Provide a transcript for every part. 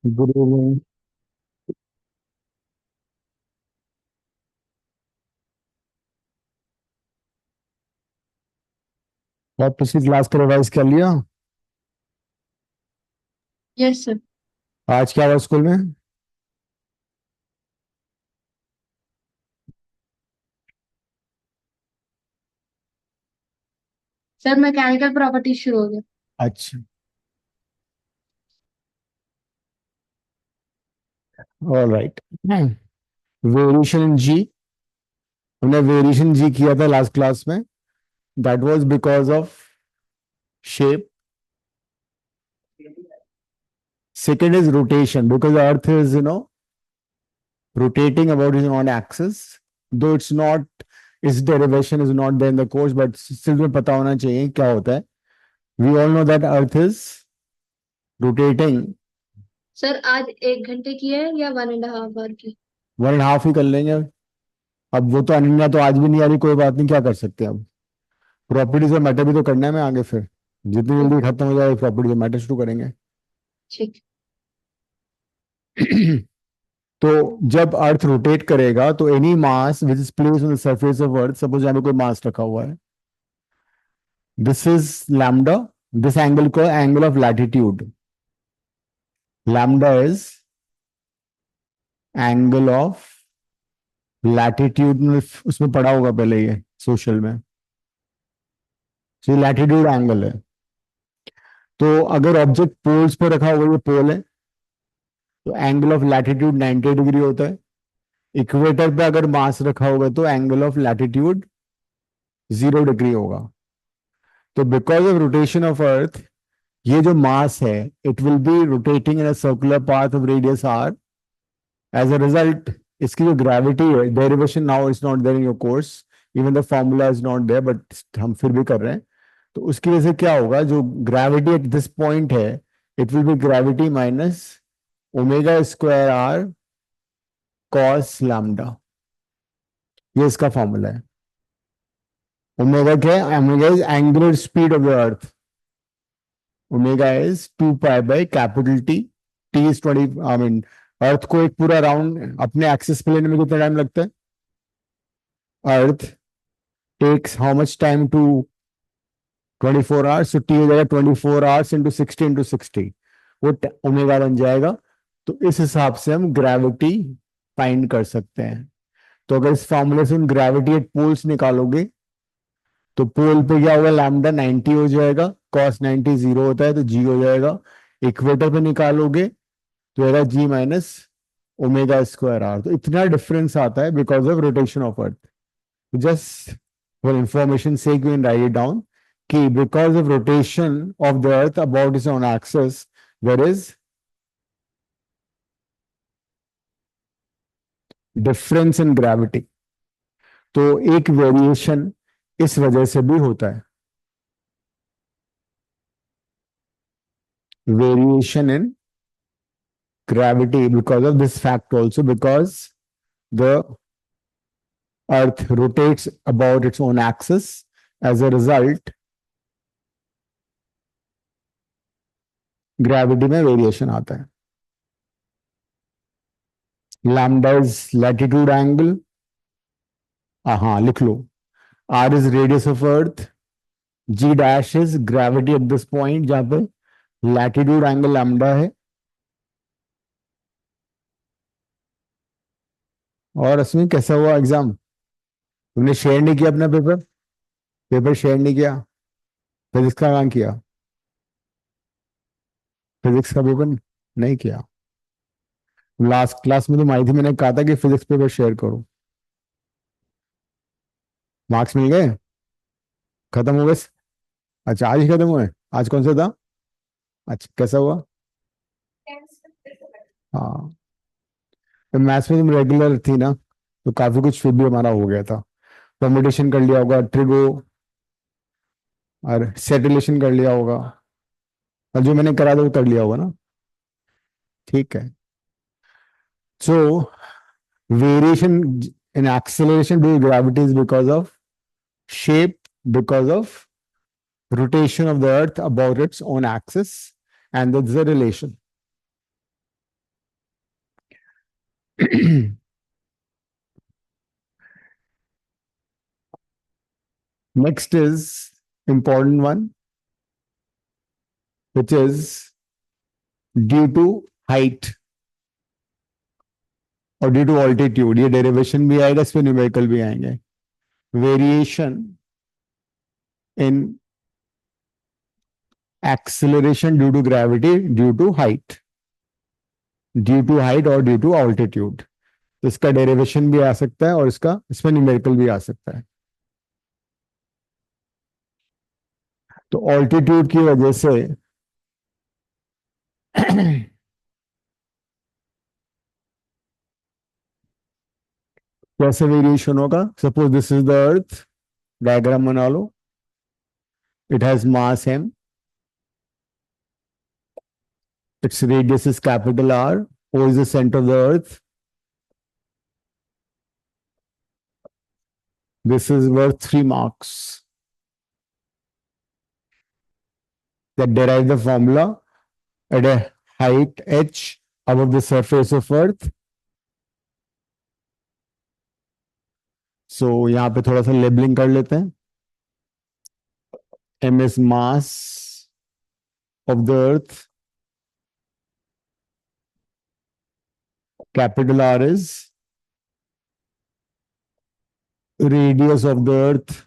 Good evening. और पिछली class का रिवाइज कर लिया? Yes sir. आज क्या हुआ स्कूल में? सर मैकेनिकल प्रॉपर्टी शुरू हो गया। अच्छा। All right. वेरिएशन इन जी। हमने वेरिएशन जी किया था लास्ट क्लास में। That was because of shape. Second is rotation because earth is rotating about its own axis, though it's not, its derivation is not there in the course, but still में पता होना चाहिए क्या होता है. We all know that earth is rotating. Sir आज 1 घंटे की है या 1.5 आवर की? 1.5 ही कर लेंगे. अब वो तो अनन्या तो आज भी नहीं आ रही, कोई बात नहीं, क्या कर सकते हैं अब. प्रॉपर्टीज और मैटर भी तो करना है मैं आगे फिर. जितनी जल्दी खत्म हो जाए प्रॉपर्टीज और मैटर शुरू करेंगे. ठीक। तो जब अर्थ रोटेट करेगा तो any mass which is placed on the surface of earth, suppose यहाँ पे कोई मास रखा हुआ है, this is lambda. This angle को angle of latitude. Lambda is angle of latitude. उसमें पढ़ा होगा पहले ये सोशल में. तो लैटिट्यूड एंगल है. तो अगर ऑब्जेक्ट पोल्स पर रखा हुआ, ये पोल है, तो एंगल ऑफ लैटिट्यूड 90 डिग्री होता है. इक्वेटर पे अगर मास रखा होगा तो एंगल ऑफ लैटिट्यूड 0 डिग्री होगा. तो because of rotation of earth, ये जो मास है, it will be rotating in a circular path of radius R. As a result, इसकी जो ग्रेविटी है, derivation now is not there in your course, even the formula is not there, but हम फिर भी कर रहे हैं. तो उसकी वजह से क्या होगा, जो ग्रेविटी एट दिस पॉइंट है, it will be gravity minus omega square R cos lambda. ये इसका फॉर्मूला है. ओमेगा क्या है? Omega is angular speed of the earth. Omega is 2 pi by capital T. T is 20, I mean, earth को एक पूरा round अपने axis पे लेने में कितना टाइम लगता है? Earth takes how much time to 24 hours. तो टी हो जाएगा 24 आवर्स इंटू 60 इंटू 60. वो ओमेगा बन जाएगा. तो इस हिसाब से हम ग्रेविटी फाइंड कर सकते हैं. तो अगर इस फॉर्मूले से हम ग्रेविटी एट पोल्स निकालोगे, तो पोल पे क्या होगा, लैम्डा 90 हो जाएगा, कॉस 90 0 होता है तो जी हो जाएगा. इक्वेटर पे निकालोगे तो होगा जी माइनस ओमेगा स्क्वायर आर. तो इतना डिफरेंस आता है because of rotation of earth. Just for information sake we can write it down कि because of rotation of the earth about its own axis there is difference in gravity. तो एक variation इस वजह से भी होता है. Variation in gravity because of this fact also, because the earth rotates about its own axis. As a result, gravity में variation आता है. Lambda is latitude angle. हाँ लिख लो. R is radius of earth. G dash is gravity at this point जहां पे latitude angle lambda है. और असमी कैसा हुआ एग्जाम? तुमने शेयर नहीं किया अपना पेपर? पेपर शेयर नहीं किया? फिजिक्स का काम किया? फिजिक्स का पेपर नहीं किया? लास्ट क्लास में तुम आई थी, मैंने कहा था कि फिजिक्स पेपर शेयर करो. मार्क्स मिल गए? खत्म हो गए? अच्छा आज ही खत्म हुए? आज कौन सा था? अच्छा कैसा हुआ? हाँ. तो मैथ्स में तुम रेगुलर थी ना, तो काफी कुछ फिर भी हमारा हो गया था. परम्यूटेशन कर लिया होगा, ट्रिगो और सेटिलेशन कर लिया होगा, और जो मैंने करा था वो कर लिया होगा ना. ठीक है. So variation in acceleration due to gravity is because of shape, because of rotation of the earth about its own axis, and that's the relation. Next is important one, which is due to height और due to altitude. ये derivation भी आएगा, इस पे numerical भी आएंगे. Variation in acceleration due to gravity due to height, और due to altitude. तो इसका डेरिवेशन भी आ सकता है और इसका इसमें न्यूमेरिकल भी आ सकता है. तो ऑल्टीट्यूड की वजह से कैसे वेरिएशन होगा. Suppose this is the earth, diagram बना लो. It has mass m, its radius is capital R, O is the center of the earth. This is worth 3 marks. That derive the formula at a height h above the surface of earth. So यहाँ पे थोड़ा सा labelling कर लेते हैं. M is mass of the earth. Capital R is radius of the earth.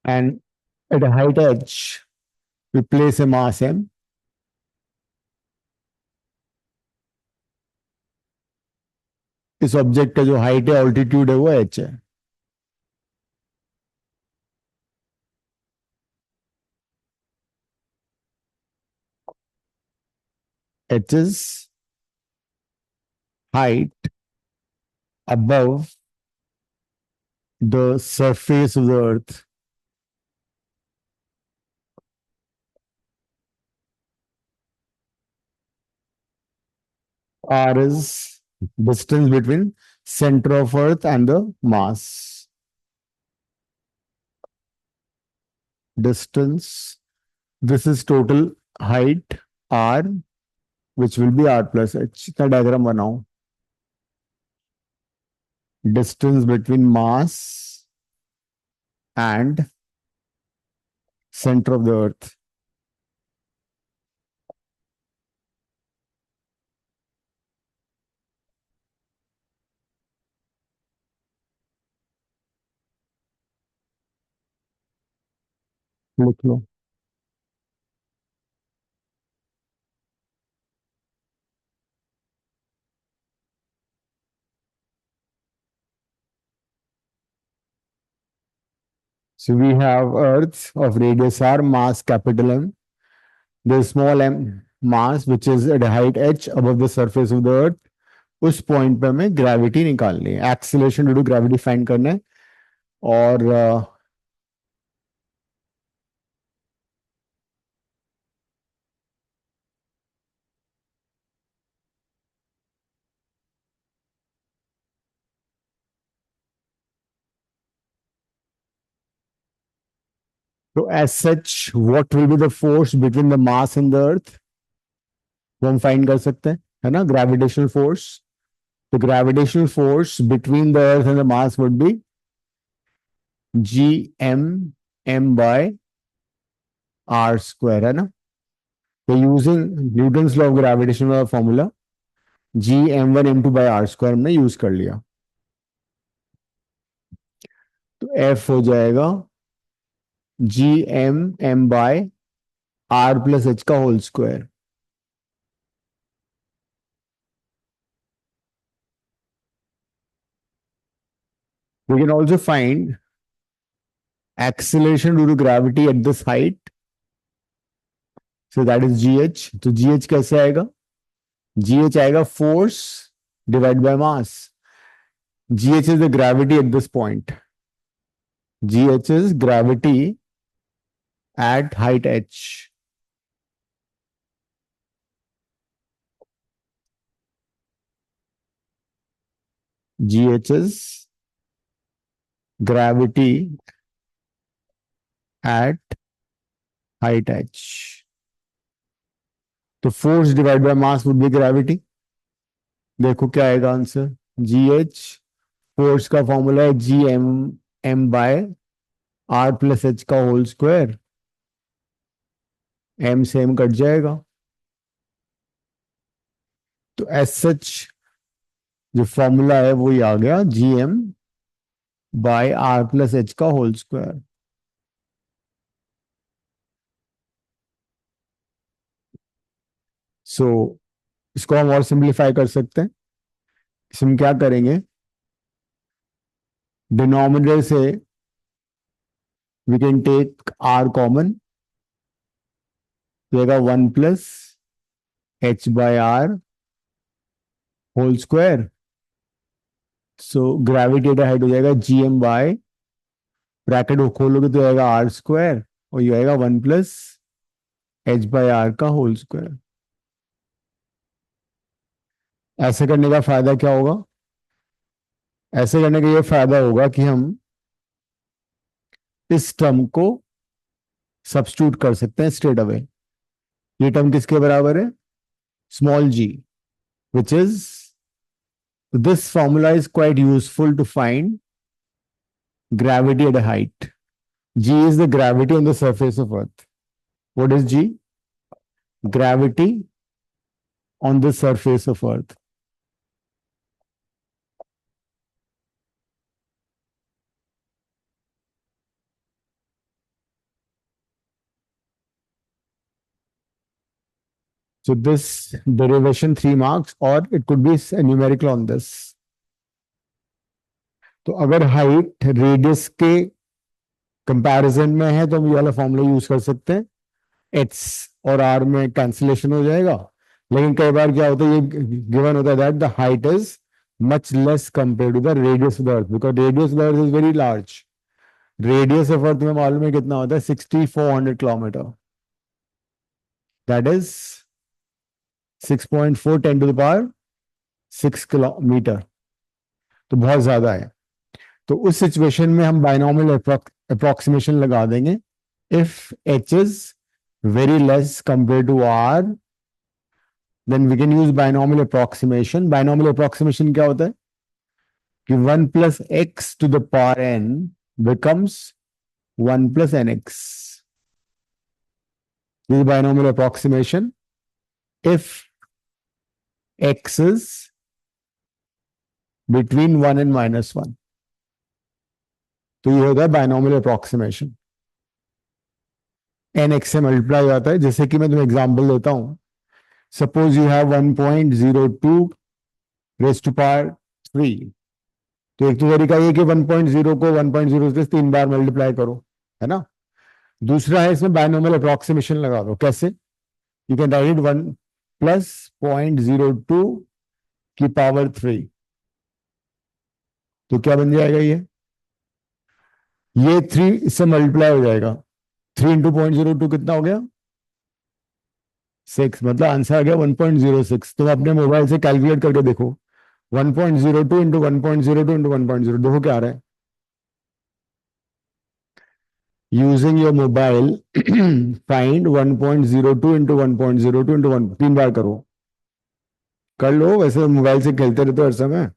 And at a height h, we place a mass m. इस object का जो हाइट है, ऑल्टीट्यूड है, वो h है. H is height above the surface of the earth. R is distance between center of earth and the mass. Distance. This is total height R, which will be R plus H. का diagram बनाओ. Distance between mass and center of the earth. लिख लो. So we have Earth of radius R, mass capital M. There is small m mass which is at a height h above the surface of the earth. उस point पे हमें gravity निकालनी है, acceleration due to gravity find करना है. और तो as such, what will be the force between the mass and the earth? वो हम फाइंड कर सकते हैं, है ना, ग्रेविटेशनल फोर्स. तो gravitational force between the earth and the mass would be GM by R square, है ना. तो using Newton's law of gravitation का formula GM1 M2 by R square हमने यूज कर लिया. तो F हो जाएगा GM by R plus H का whole square. We can also find acceleration due to gravity at this height. So that is GH. तो GH कैसे आएगा? GH आएगा force divided by mass. GH is the gravity at this point. GH is gravity at height h. GH is gravity at height h. तो force divide by mass would B gravity. देखो क्या आएगा answer. GH force का formula है Gm m/r+h का whole square. m से m cut जाएगा. तो एस सच जो फॉर्मूला है वो ही आ गया Gm/r+h का होल स्क्वायर. सो इसको हम और सिंप्लीफाई कर सकते हैं. इसमें क्या करेंगे, डिनोमिनेटर से we can take r common. रहेगा 1+h/r whole square. So gravity at height हो जाएगा Gm बाय, ब्रैकेट को खोलोगे तो आएगा r² और ये आएगा 1+h/r का होल स्क्वायर. ऐसे करने का फायदा क्या होगा. ऐसे करने का ये फायदा होगा कि हम इस टर्म को सब्स्टिट्यूट कर सकते हैं स्ट्रेट अवे. ये टर्म किसके बराबर है, small g, which is, this formula is quite useful to find gravity at a height. G is the gravity on the surface of Earth. What is G? Gravity on the surface of Earth. So this derivation 3 marks, or it could be a numerical on this. तो अगर height radius के comparison में है तो हम ये वाला formula use कर सकते हैं. एक्स और आर में कैंसिलेशन हो जाएगा. लेकिन कई बार क्या होता है, ये गिवन होता है that the height is much less compare to the radius of the earth, because radius of the earth is very large. Radius of earth में मालूम है कितना होता है, 6400 kilometre. That is 6.4 10 to the power 6 kilometre. तो बहुत ज्यादा है. तो उस सिचुएशन में हम बाइनोमियल अप्रोक्सीमेशन लगा देंगे. If H is very less compared to r, then we can use binomial approximation. Binomial approximation क्या होता है कि 1 plus x to the power n becomes 1 plus nx. This is binomial approximation if x is between 1 and -1. तो ये होता है binomial approximation. nx से multiply जाता है. जैसे कि मैं तुम्हें एग्जांपल देता हूं. Suppose you have 1.02 raise to power 3. तो एक तो तरीका ये कि 1.0 को 1.0 से 3 बार मल्टीप्लाई करो, है ना. दूसरा है इसमें बायनोमियल अप्रोक्सीमेशन लगा दो. कैसे, यू कैन राइट 1 प्लस 0.02 की पावर 3. तो क्या बन जाएगा, ये 3 इससे मल्टीप्लाई हो जाएगा. 3 इंटू 0.02 कितना हो गया, 6. मतलब आंसर आ गया 1.06. तुम अपने मोबाइल से कैलकुलेट करके देखो. 1.02 इंटू 1.02 इंटू 1.0, देखो क्या आ रहा है. Using your mobile find 1.02 into 1.02 into 1. 3 बार करो, कर लो. वैसे मोबाइल से खेलते रहते हो हर समय,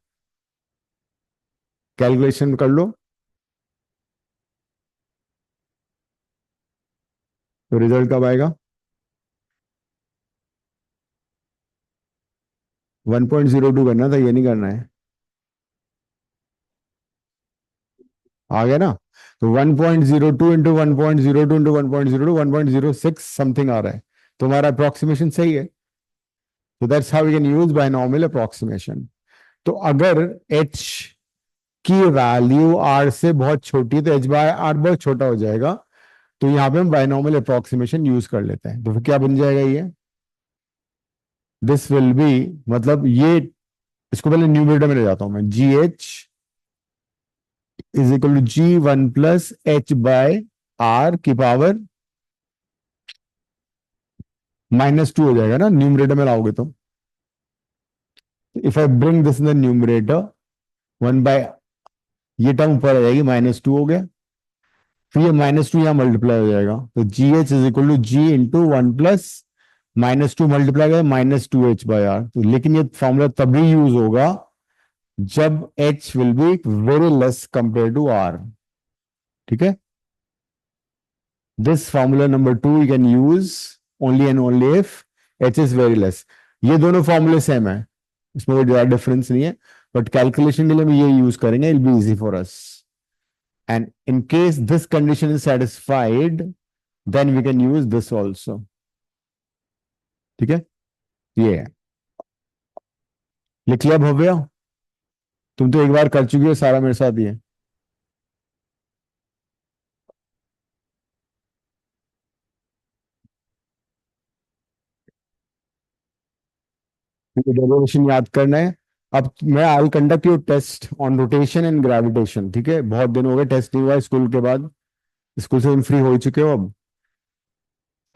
कैलकुलेशन कर लो. तो रिजल्ट कब आएगा, 1.02 करना था, ये नहीं करना है. आ गया ना. तो 1.02 इंटू 1.02 इंटू 1.02 1.06 समथिंग आ रहा है. तो हमारा अप्रोक्सीमेशन सही है. तो that's how we can use binomial approximation. तो अगर h की वैल्यू r से बहुत छोटी है तो h बाय r बहुत छोटा हो जाएगा. तो यहां पे हम बायनॉमियल अप्रोक्सीमेशन यूज कर लेते हैं. तो फिर क्या बन जाएगा, ये दिस विल बी, मतलब ये, इसको पहले न्यूमरेटर में ले जाता हूं मैं. GH is equal to G1 plus h by r की पावर -2 हो जाएगा ना न्यूमरेटर में लाओगे तो. If I bring this in the numerator, one by, ये टर्म ऊपर आ जाएगी, -2 हो गया। फिर ये -2 यहाँ मल्टीप्लाई हो जाएगा, तो G H is equal to G into 1 plus -2 multiply करें -2h/r। तो लेकिन ये फॉर्मूला तभी यूज होगा जब h will be very less compare to r। ठीक है, this formula number 2 you can use only and only if h is very less. ये दोनों फॉर्मूले सेम है, इसमें कोई ज्यादा डिफरेंस नहीं है, बट कैलकुलेशन के लिए हम ये यूज करेंगे, it be easy for us. And in case this condition is satisfied, then we can use this also. ठीक है, ये है। लिख लिया भव्या? तुम तो एक बार कर चुकी हो सारा मेरे साथ ये। डेरिवेशन याद करना है। अब मैं I conduct your test on rotation and gravitation. ठीक है, बहुत दिन हो गए टेस्ट नहीं हुआ स्कूल के बाद, स्कूल से तुम फ्री हो ही चुके हो अब।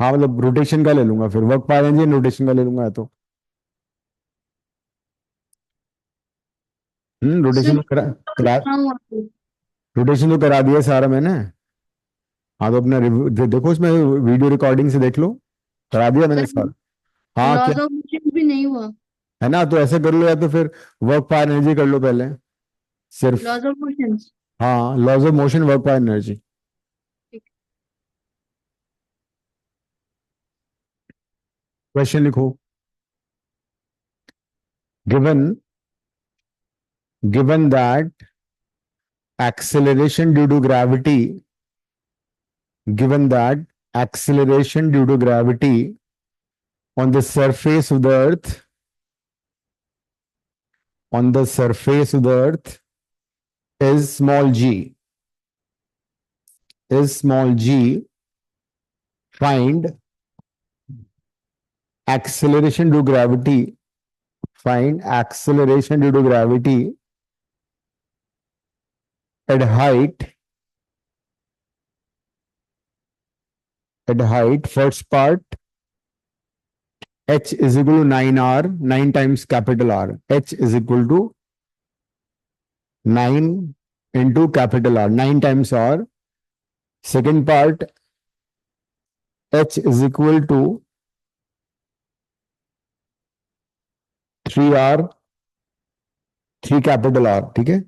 हाँ मतलब रोटेशन का ले लूंगा, फिर वर्क पावर एनर्जी रोटेशन का ले लूंगा तो। रोटेशन सर तो करा हाँ वहाँ रोटेशन तो करा दिया सारा मैंने। हाँ तो अपना देखो इसमें वीडियो रिकॉर्डिंग से देख लो, करा दिया मैंने सर सारा। हाँ क्या, लॉज ऑफ मोशन भी नहीं हुआ। है ना, तो ऐसे कर लो, या तो फिर वर्क पावर एनर्जी कर लो पहले सिर्फ। Laws of motion. हाँ, laws of motion, work power energy. Question लिखो। Given given that acceleration due to gravity given that acceleration due to gravity on the surface of the earth on the surface of the earth is small g, find acceleration due to gravity, find acceleration due to gravity at height first part, h is equal to 9r, 9 times capital R, h is equal to 9 into capital R, 9 times R. Second part, h is equal to 3r, 3 capital R. ठीक है,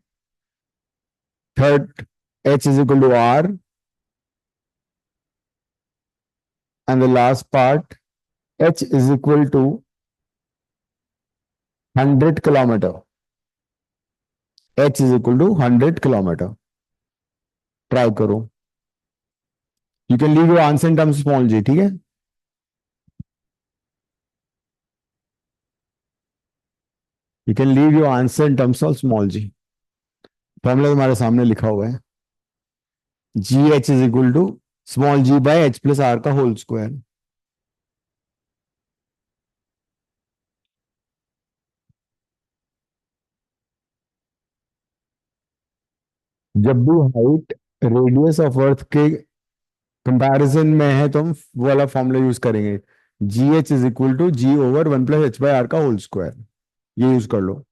third, h is equal to r, and the last part, h is equal to 100 kilometer, h is equal to 100 kilometer. Try करो, you can leave your answer in terms small G. ठीक है, you can leave your answer in terms of small G. Formula तुम्हारे सामने लिखा हुआ है, G H is equal to small G by H plus R का whole square. जब भी हाइट रेडियस ऑफ अर्थ के कंपैरिजन में है तो हम वो वाला फॉर्मूला यूज करेंगे, G H is equal to G over 1 plus h/r का होल स्क्वायर। ये यूज कर लो।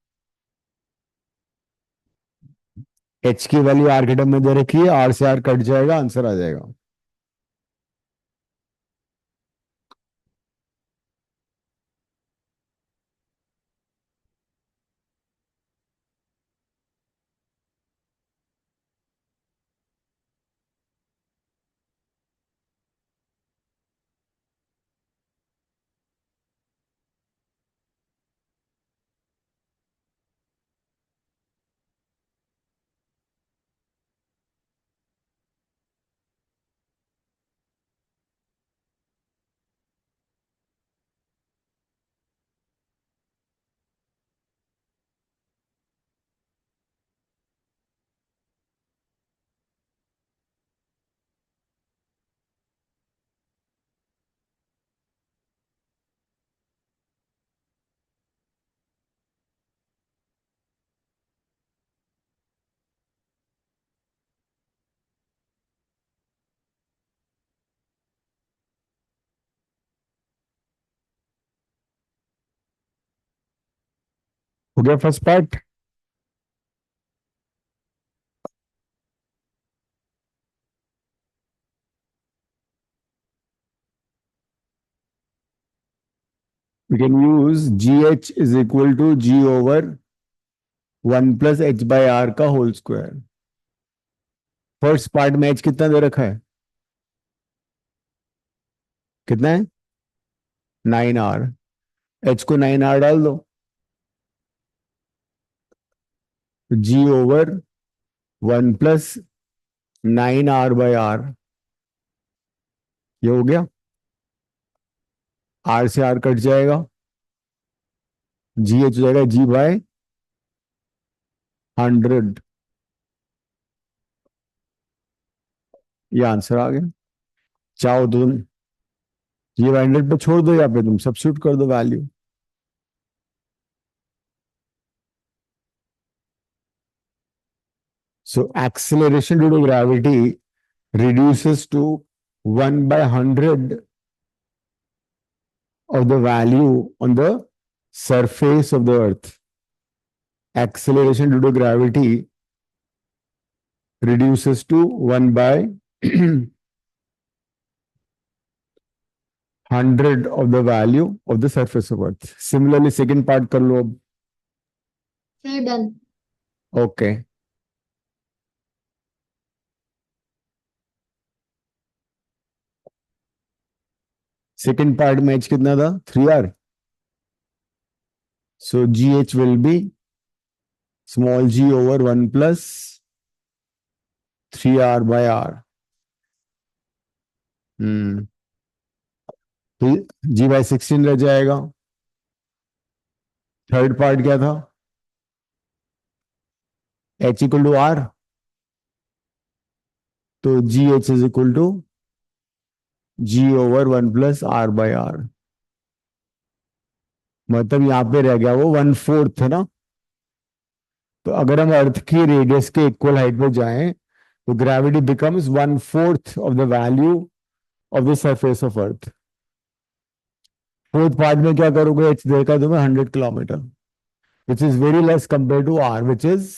एच की वैल्यू आर के टर्म में दे रखी है, आर से आर कट जाएगा, आंसर आ जाएगा। हो गया first part. we can use gh is equal to g over 1 plus h by r का होल स्क्वायर। फर्स्ट पार्ट में h कितना दे रखा है, कितना है, 9r। h को 9r डाल दो, g over 1 plus 9r by r, ये हो गया। r से r कट जाएगा, gh हो जाएगा g बाय 100। ये आंसर आ गया। चाहो तो तुम ये 100 पे छोड़ दो, या पे तुम सब्स्टिट्यूट कर दो value. So acceleration due to gravity reduces to 1 by 100 of the value on the surface of the earth. Acceleration due to gravity reduces to 1 by 100 of the value of the surface of earth. Similarly, second part कर लो अब। Sir done. Okay. Second part में h कितना था, 3r. So gh will be small g over 1 plus 3r by r. तो g bye 16 रह जाएगा। Third part क्या था, h इक्वल टू r, तो G H is equal to g over 1 plus r by r। मतलब यहां पे रह गया वो 1/4 है ना। तो अगर हम अर्थ की रेडियस के इक्वल हाइट पे जाएं तो gravity becomes 1/4 of the value of the surface of earth. Fourth part में क्या करोगे, एच देगा तुम्हें 100 kilometre, which is very less compare to R which is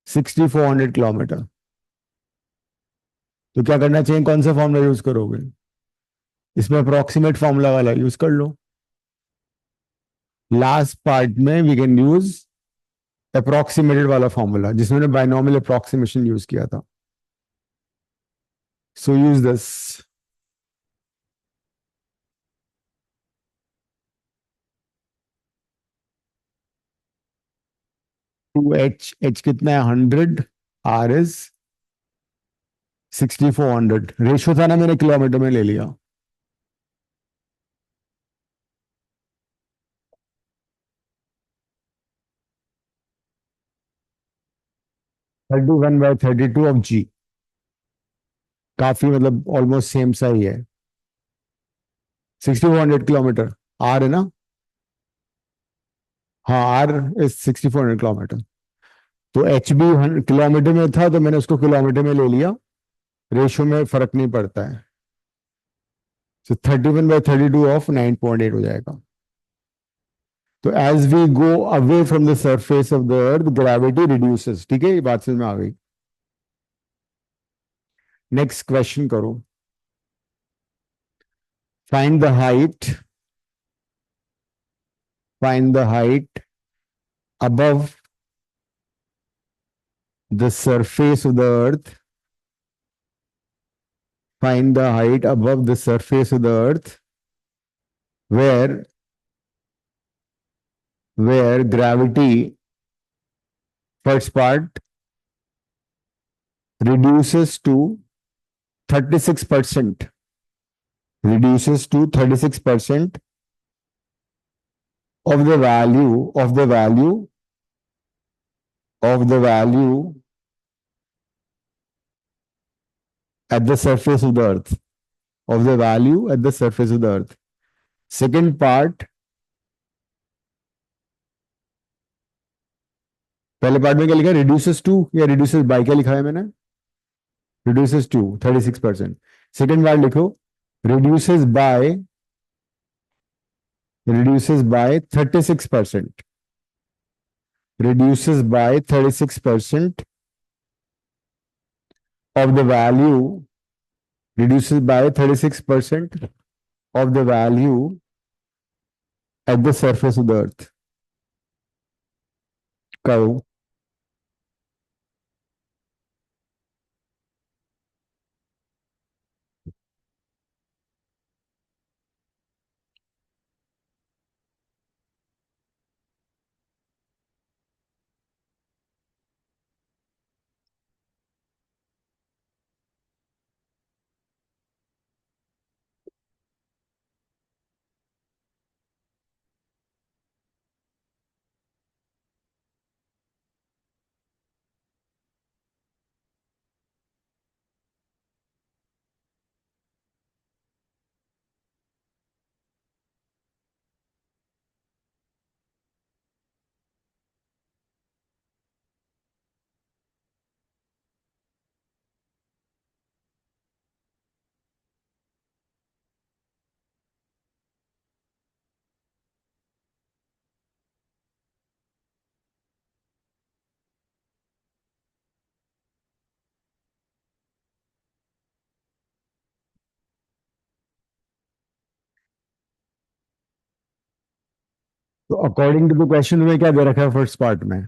6400 kilometre. तो क्या करना चाहिए, कौन सा फॉर्मूला यूज करोगे, इसमें अप्रोक्सीमेट फॉर्मूला वाला यूज कर लो। लास्ट पार्ट में वी कैन यूज अप्रोक्सीमेटेड वाला फॉर्मूला जिसमें बाइनोमियल अप्रोक्सीमेशन यूज किया था। सो यूज दिस। 2h कितना है 100, r इज 6400। रेशियो था ना, मैंने किलोमीटर में ले लिया। थर्टी वन बाई 32 ऑफ जी, काफी मतलब ऑलमोस्ट सेम सा ही है। 6400 किलोमीटर आर है ना, हाँ आर इज 6400 किलोमीटर। तो एच भी किलोमीटर में था तो मैंने उसको किलोमीटर में ले लिया, रेशियो में फर्क नहीं पड़ता है। तो 31/32 ऑफ 9.8 हो जाएगा। तो as we go away from the surface of the earth gravity reduces. ठीक है, ये बात समझ में आ गई। नेक्स्ट क्वेश्चन करो। Find the height, find the height above the surface of the earth, find the height above the surface of the earth where gravity, first part, reduces to 36%, reduces to 36% of the value of the value of the value at the surface of the earth, of the value at the surface of the earth. Second part, पहले part में क्या लिखा है, reduces to या reduces by, क्या लिखा है मैंने, रिड्यूसेस टू 36%। सेकेंड पार्ट लिखो reduces by 36%, reduces by 36% of the value, reduces by 36% of the value at the surface of the earth. करो. तो अकॉर्डिंग टू द क्वेश्चन में क्या दे रखा है फर्स्ट पार्ट में?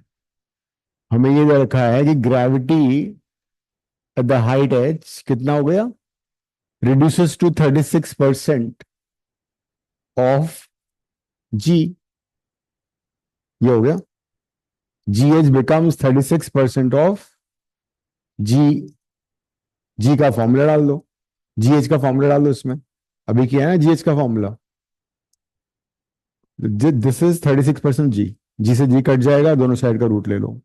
हमें ये दे रखा है कि gravity at the height as कितना हो गया? Reduces to 36% of G. ये हो गया. G H becomes 36% of G. G का फॉर्मूला डाल दो. जी एच का फॉर्मूला डाल दो इसमें. अभी किया है ना जी एच का फॉर्मूला. दिस इज 36% जी. जी से जी कट जाएगा, दोनों साइड का रूट ले लो.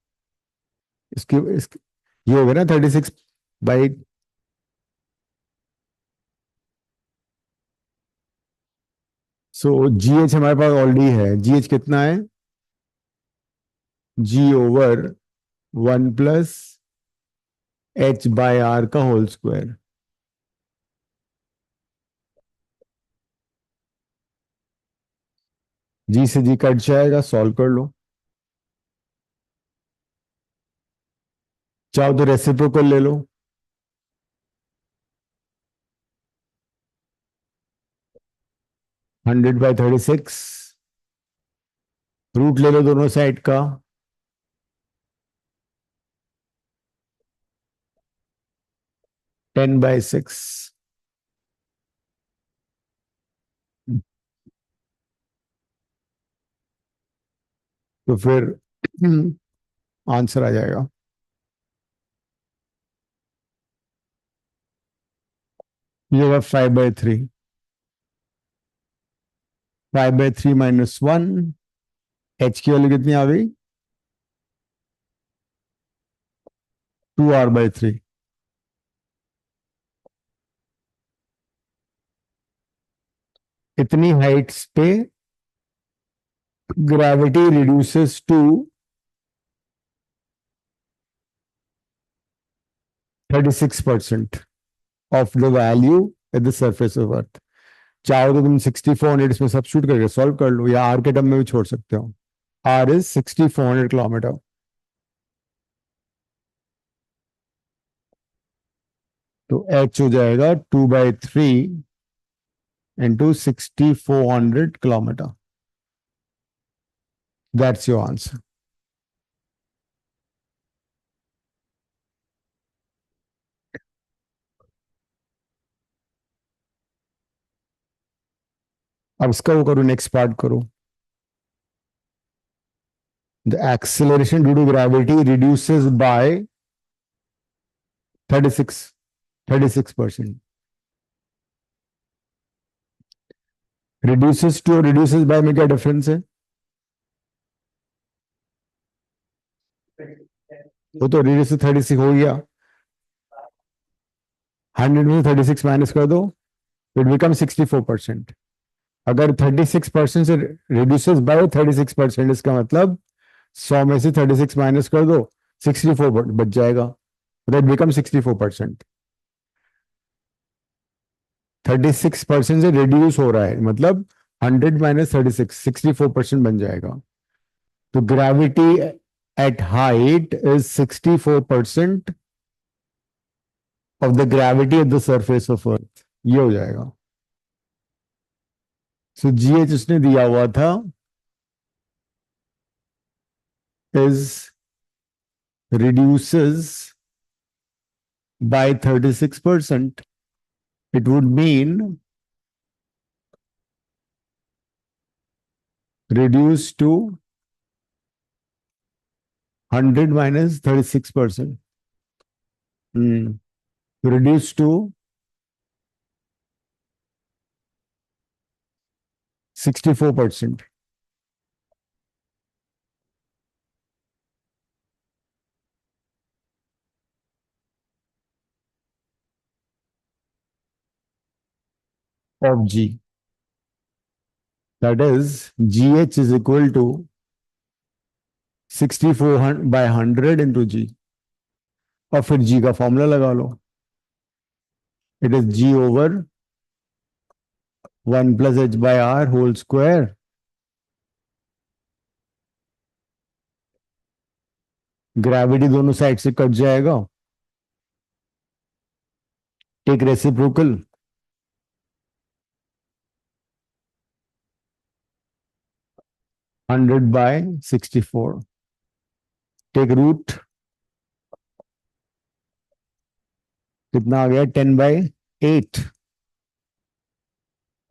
इसके ये हो गया ना 36 बाई. सो जी एच हमारे पास ऑलरेडी है. जी एच कितना है? G over 1 plus H by R का होल स्क्वायर. जी से जी कट जाएगा, सॉल्व कर लो. चाहो तो रेसिप्रोकल ले लो. 100/36. रूट ले लो दोनों साइड का. 10/6. तो फिर आंसर आ जाएगा. ये होगा 5/3. 5/3 -1. एच की वैल्यू कितनी आ गई? 2r/3. इतनी हाइट्स पे gravity reduces to 36% of the value at the surface of earth. चाहो तो तुम 6400 इसमें सब्स्टिट्यूट करके सॉल्व कर लो, या आर के टर्म में भी छोड़ सकते हो. R is 6400 kilometre. तो एच हो जाएगा 2/3 into 6400 kilometre. That's your answer. अब इसका वो करो, नेक्स्ट पार्ट करो. The acceleration due to gravity reduces by 36%. Reduces to और रिड्यूसेस बाय में क्या डिफरेंस है? वो तो रिड्यूस 36 हो गया. 100 में 36 माइनस कर दो, इट बिकम 64%. अगर 36% से रिड्यूसेस बाय 36%, इसका मतलब 100 में से 36 माइनस कर दो, 64 बच जाएगा. That become 64%. 36% से रिड्यूस हो रहा है, मतलब 100 माइनस 36, 64% बन जाएगा. तो gravity at height is 64% of the gravity at the surface of earth. ये हो जाएगा. सो GH उसने दिया हुआ था is reduces by 36%. It would mean reduce to 100 minus 36%. Reduce to 64%. Of G. That is, GH is equal to 64 by 100 into G. और फिर G का फॉर्मूला लगा लो. It is G over 1 plus H by R whole square. Gravity दोनों side से cut जाएगा. Take reciprocal. 100 by 64. Take root. कितना आ गया? 10 by 8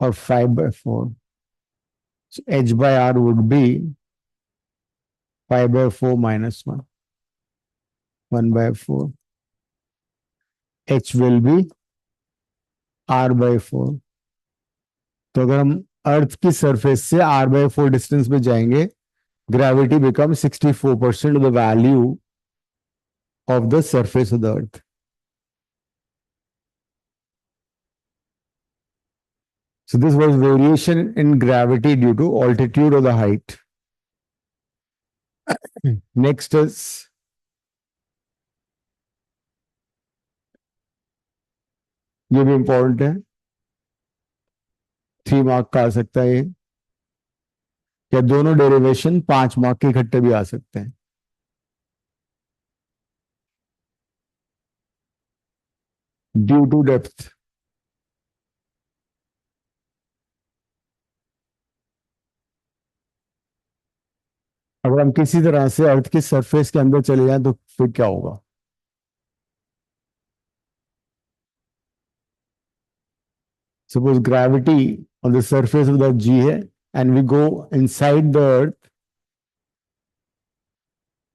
और 5 by 4. So H by R would be 5 by 4 minus 1. 1 by 4. H will be R by 4. तो अगर हम अर्थ की सरफेस से R by 4 डिस्टेंस पे जाएंगे, gravity becomes 64% of the value of the surface of the earth. So this was variation in gravity due to altitude or the height. Next is ये भी important है. 3 मार्क का आ सकता है ये, या दोनों डेरिवेशन 5 मार्क के इकट्ठे भी आ सकते हैं. Due to depth. अगर हम किसी तरह से अर्थ की सरफेस के अंदर चले जाएं तो फिर क्या होगा? Suppose gravity on the surface of the G है and we go inside the earth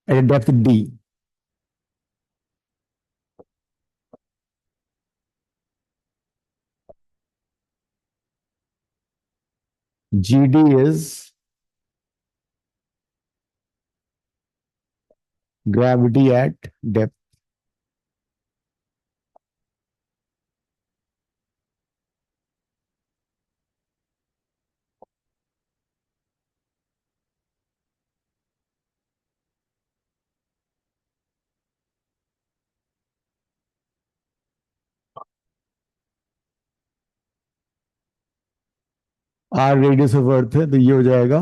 at a depth D. GD is gravity at depth. R radius of अर्थ है तो ये हो जाएगा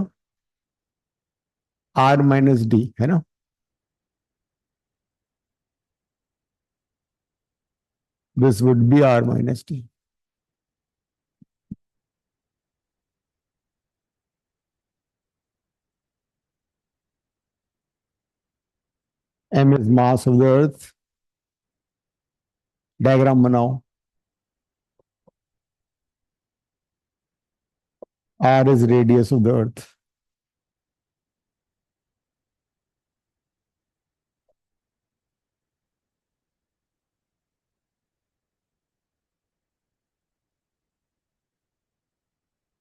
R माइनस डी, है ना? This would be R minus D. M is mass of the earth. Diagram बनाओ. R is radius of the earth.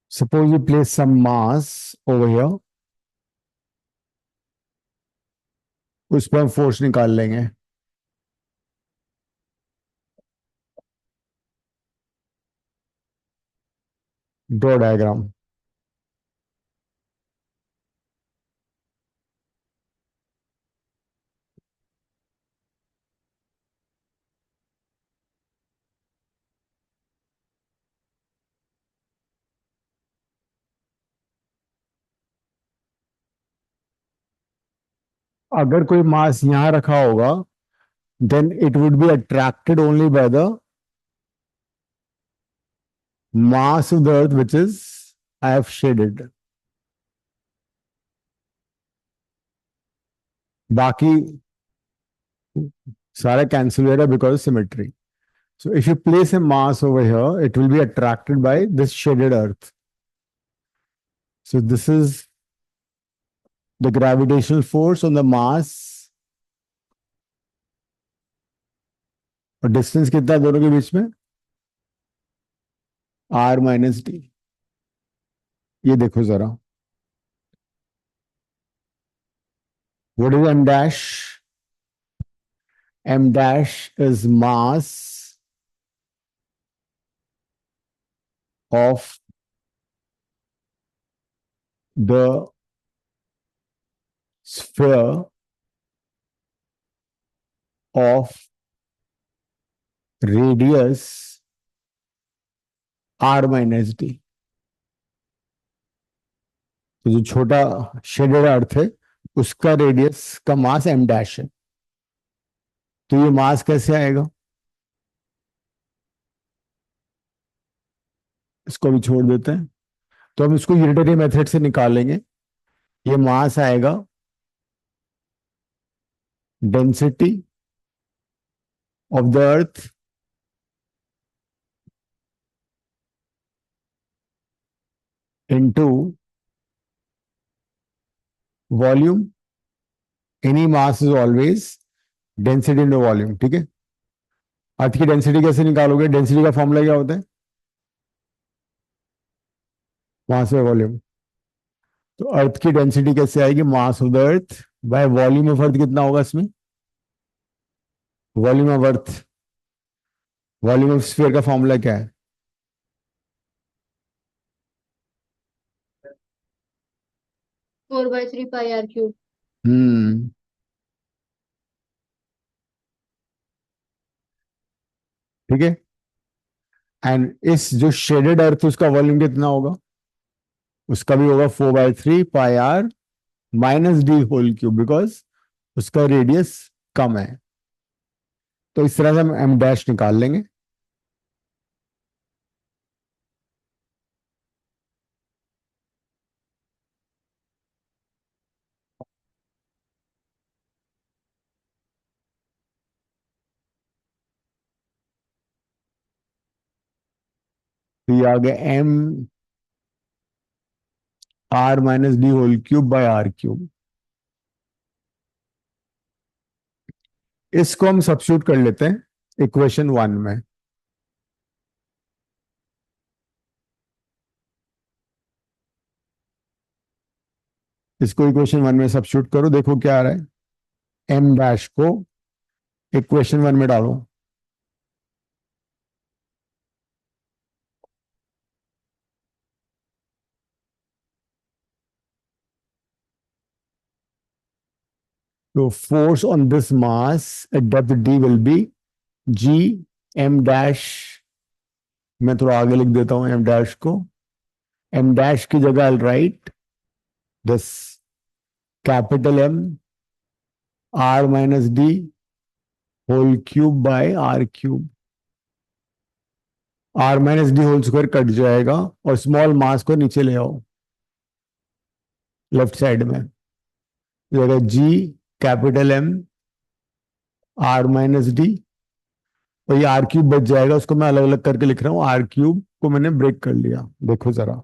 Suppose you place some mass over here. उस पर हम फोर्स निकाल लेंगे. Draw diagram. अगर कोई मास यहां रखा होगा then it would be attracted only by the mass of the earth which is I have shaded. बाकी सारा कैंसिल हो रहा है because symmetry. So if you place a mass over here, it will be attracted by this shaded earth. So this is the gravitational force on the mass. और distance कितना है दोनों के बीच में? R minus D. ये देखो जरा. What is m dash? M dash is mass of the sphere of radius R minus D. तो जो छोटा शेडेड अर्थ है उसका रेडियस का मास m डैश है. तो ये मास कैसे आएगा? इसको भी छोड़ देते हैं. तो हम इसको यूनिटरी मेथड से निकालेंगे. ये मास आएगा density of the earth into volume. Any mass is always density into volume. ठीक है. अर्थ की डेंसिटी कैसे निकालोगे? डेंसिटी का फॉर्मूला क्या होता है? Mass by volume. तो अर्थ की डेंसिटी कैसे आएगी? मास of the earth by volume of earth. कितना होगा इसमें? Volume of earth, volume of sphere का फॉर्मूला क्या है? 4/3 पाई आर क्यूब. हम्म. ठीक है. एंड इस जो शेडेड अर्थ उसका वॉल्यूम कितना होगा? उसका भी होगा 4/3 πr minus D whole cube, because उसका रेडियस कम है. तो इस तरह से हम एम डैश निकाल लेंगे. तो ये आ गया M R minus D whole cube by R cube. इसको हम सब्स्टिट्यूट कर लेते हैं इक्वेशन 1 में. इसको इक्वेशन 1 में सब्स्टिट्यूट करो. देखो क्या आ रहा है. एम डैश को इक्वेशन 1 में डालो. तो force on this mass at depth D will be G M dash. मैं थोड़ा आगे लिख देता हूं एम डैश को. एम डैश की जगह I write this capital M R minus D whole cube by R cube. R minus D whole square cut जाएगा और स्मॉल मास को नीचे ले आओ लेफ्ट साइड में. जगह G capital M R minus D और ये आर क्यूब बच जाएगा. उसको मैं अलग अलग करके लिख रहा हूं. आर क्यूब को मैंने ब्रेक कर लिया. देखो जरा.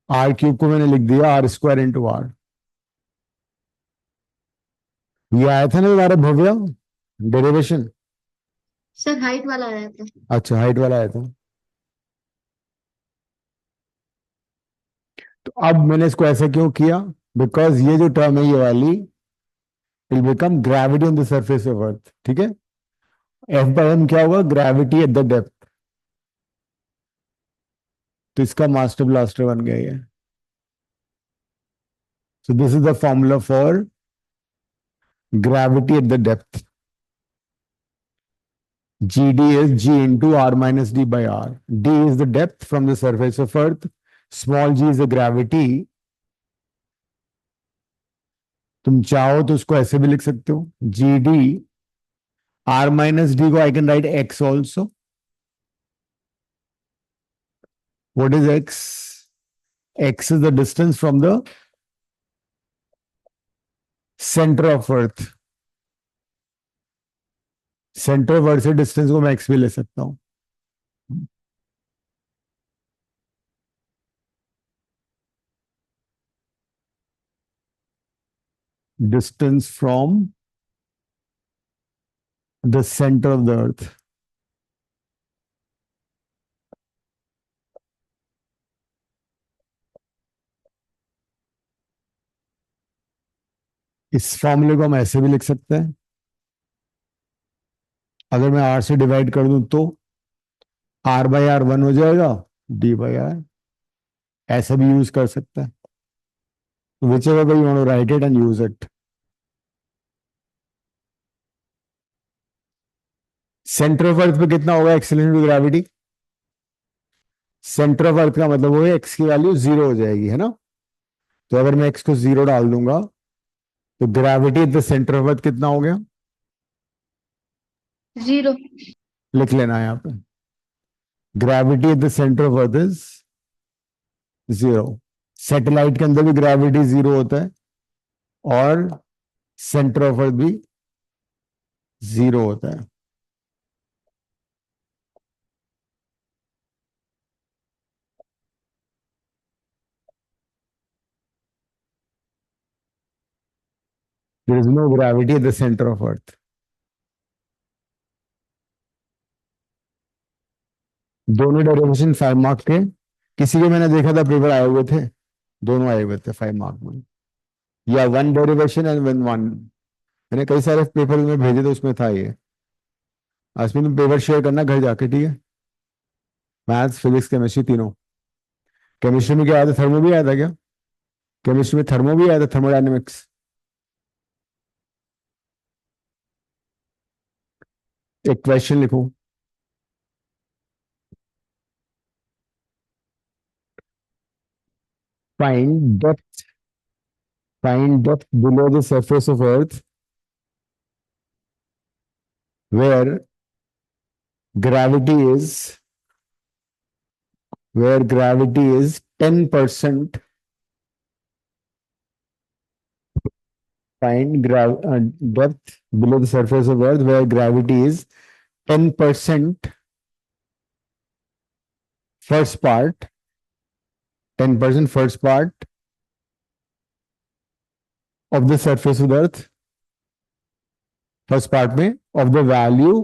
आर क्यूब को मैंने लिख दिया आर स्क्वायर इंटू आर. ये आया था ना तुम्हारा भव्य डेरिवेशन? सर हाइट वाला आया था. अच्छा, हाइट वाला आया था. तो अब मैंने इसको ऐसा क्यों किया? बिकॉज ये जो टर्म है ये वाली will become gravity on the surface of अर्थ. ठीक है. एफ बाय एम क्या होगा? Gravity at the depth. तो इसका मास्टर ब्लास्टर बन गया ये. So this is the formula for gravity at the depth. GD is G into R minus D by R. D is the depth from the surface of Earth. Small g is the gravity. तुम चाहो तो उसको ऐसे भी लिख सकते हो. GD R minus D को I can write X also. What is X? x is the distance from the center of earth. Centre of अर्थ से डिस्टेंस को मैं x भी ले सकता हूं. Distance from the centre of the अर्थ. इस फॉर्मूले को हम ऐसे भी लिख सकते हैं. अगर मैं r से डिवाइड कर दूं तो r बाई आर 1 हो जाएगा, d बाई आर. ऐसा भी यूज कर सकते हैं. whichever way you want to write it and use it. Centre of earth पे कितना होगा acceleration to gravity? Centre of earth का मतलब वो है एक्स की वैल्यू जीरो हो जाएगी, है ना. तो अगर मैं एक्स को जीरो डाल दूंगा तो gravity at the centre of अर्थ कितना हो गया? 0. लिख लेना है यहाँ पे. Gravity at the centre of earth is zero. Satellite के अंदर भी ग्रेविटी जीरो होता है और सेंटर ऑफ अर्थ भी जीरो होता है. There is no gravity at the centre of earth. दोनों डेरिवेशन 5 मार्क के. किसी के मैंने देखा था पेपर आए हुए थे, दोनों आए हुए थे 5 मार्क में, या वन डेरिवेशन एंड वन. मैंने कई सारे पेपर में भेजे थे, उसमें था ये. आज में तुम पेपर शेयर करना घर जाके, ठीक है. मैथ्स फिजिक्स केमिस्ट्री तीनों. केमिस्ट्री में क्या आया था? थर्मो भी आया था क्या? केमिस्ट्री में थर्मो भी आया था, थर्मोडायनेमिक्स. एक क्वेश्चन लिखो. Find depth, find depth below the surface of earth where gravity is where gravity is 10%. Find depth below the surface of earth where gravity is 10% first part, 10% first part of the surface of the earth. First part में of the value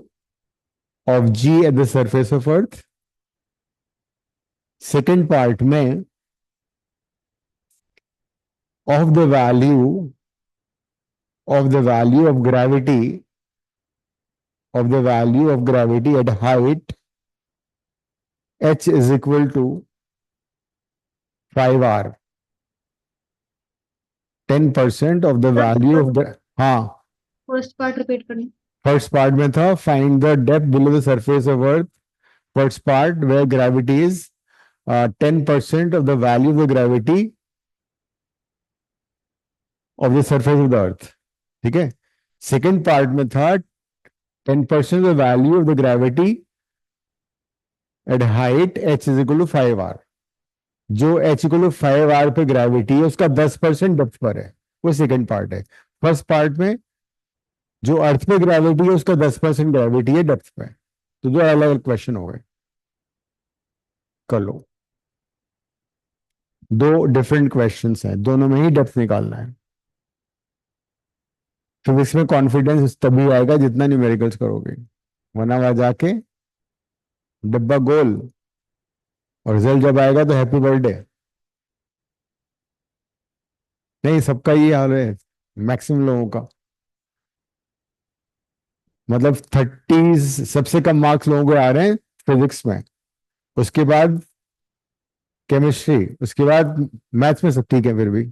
of g at the surface of earth. Second part में of the value of gravity, of the value of gravity at height h is equal to 5r. 10% of the value of the, हाँ, first part repeat करना. First part में था find the depth below the surface of earth. First part where gravity is 10% of the value of the gravity of the surface of the earth. ठीक है. Second part में था 10% of the value of the gravity at height h is equal to 5r. जो h equal to 5r पे gravity है उसका 10% depth पर है, वो सेकेंड पार्ट है. फर्स्ट पार्ट में जो अर्थ पे ग्रेविटी है उसका 10% ग्रेविटी है डेप्थ पे. तो दो अलग अलग क्वेश्चन हो गए. कर लो. दो डिफरेंट क्वेश्चंस हैं, दोनों में ही डेप्थ निकालना है. फिजिक्स में कॉन्फिडेंस तभी आएगा जितना न्यूमेरिकल्स करोगे, वरना वहां जाके डब्बा गोल, और रिजल्ट जब आएगा तो हैप्पी बर्थडे. नहीं, सबका ये हाल है, मैक्सिमम लोगों का. मतलब 30 सबसे कम मार्क्स लोगों को आ रहे हैं फिजिक्स में, उसके बाद केमिस्ट्री, उसके बाद मैथ्स में सब ठीक है फिर भी.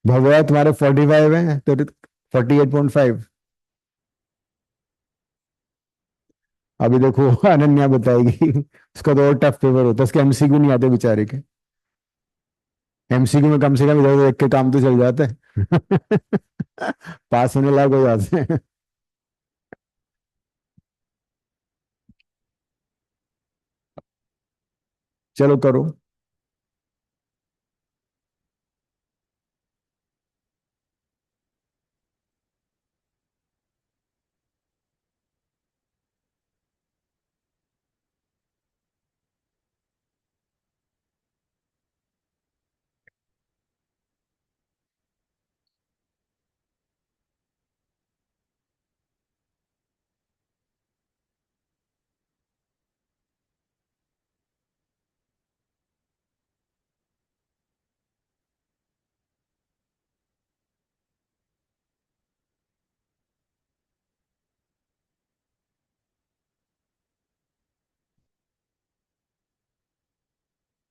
भगवा तुम्हारे 45 है तो 48.5. अभी देखो अनन्या बताएगी, उसका तो और टफ पेपर होता है, उसके एमसीक्यू नहीं आते बेचारे के. एमसीक्यू में कम से कम इधर देख के काम तो चल जाते हैं. पास होने लायक हो जाते हैं. चलो करो।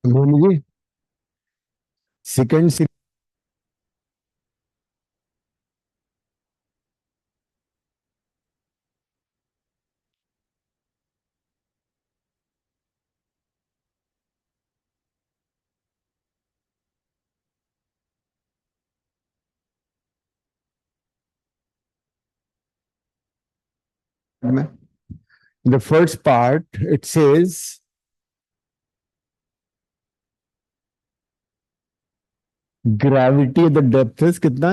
बोलिए। सेकंड में, the first part it says gravity at the depth is कितना,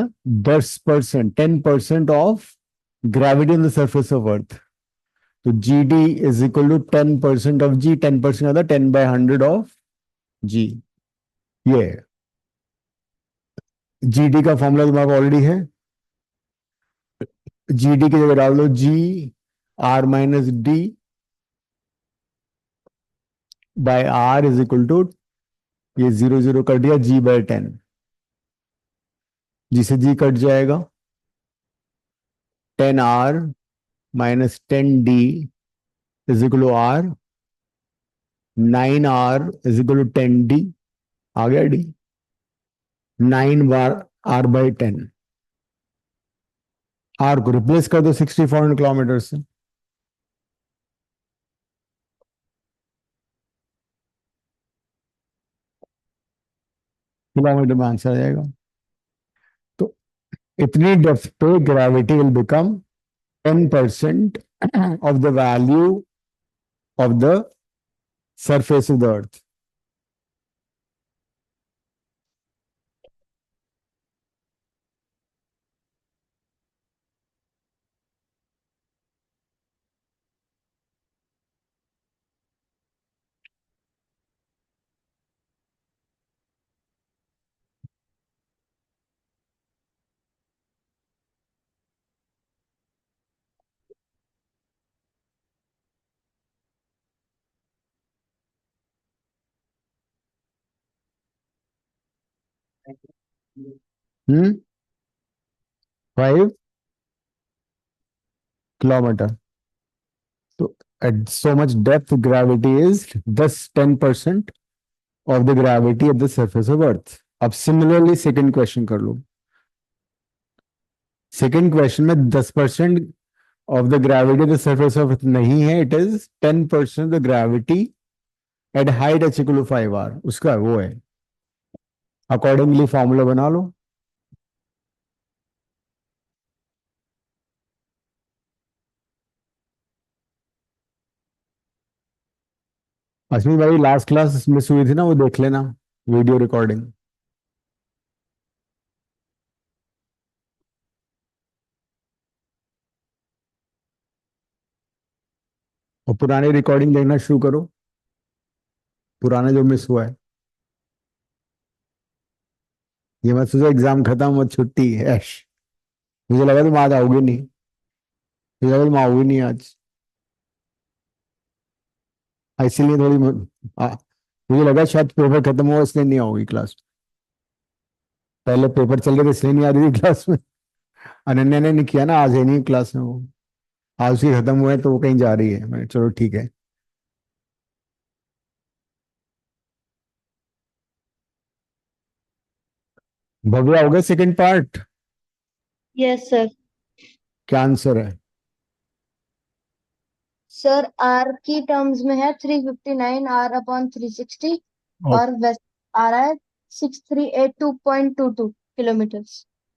10%, 10% of gravity on the surface of earth. तो G D is equal to 10% of G, 10% होता है 10/100 ऑफ जी। ये जी डी का फॉर्मूला तुम्हारा ऑलरेडी है। G D की जगह डाल दो G R minus D by R is equal to, ये 0 0 कर दिया, G/10, जी से जी कट जाएगा, 10R minus 10D is equal to R, 9R is equal to 10D, आ गया डी, 9 बार R/10। आर को रिप्लेस कर दो 6400 किलोमीटर से, किलोमीटर में आंसर आ जाएगा। तो इतनी डेप्थ पे gravity will become 10% of the value of the surface of the earth. Hmm, 5 kilometre. तो at so much depth gravity is 10% of the gravity at the surface of earth। अब similarly second question कर लो। Second question में 10% of the gravity the surface of earth नहीं है, it is 10% the gravity at height h equal to 5R, उसका वो है। Accordingly formula बना लो। अश्विन भाई लास्ट क्लास मिस हुई थी ना, वो देख लेना, वीडियो रिकॉर्डिंग। और पुरानी रिकॉर्डिंग देखना शुरू करो, पुराना जो मिस हुआ है। ये मत सोचो एग्जाम खत्म और छुट्टी ऐश। मुझे लगा तुम आज आओगे नहीं, मुझे लगा तुम आओगे नहीं आज, इसीलिए थोड़ी आ, मुझे लगा शायद पेपर खत्म हुआ इसलिए नहीं आओगी क्लास। पहले पेपर चल रहे थे इसलिए नहीं आ रही थी क्लास में। अनन्या ने नहीं किया ना, आज है नहीं क्लास में वो, आज उसकी खत्म हुआ है तो वो कहीं जा रही है। मैं चलो ठीक है। भव्या हो गया सेकंड पार्ट, यस सर। क्या आंसर है? सर आर की टर्म्स में है 359 R/360, और वैसे आ रहा है 6382.22 किलोमीटर।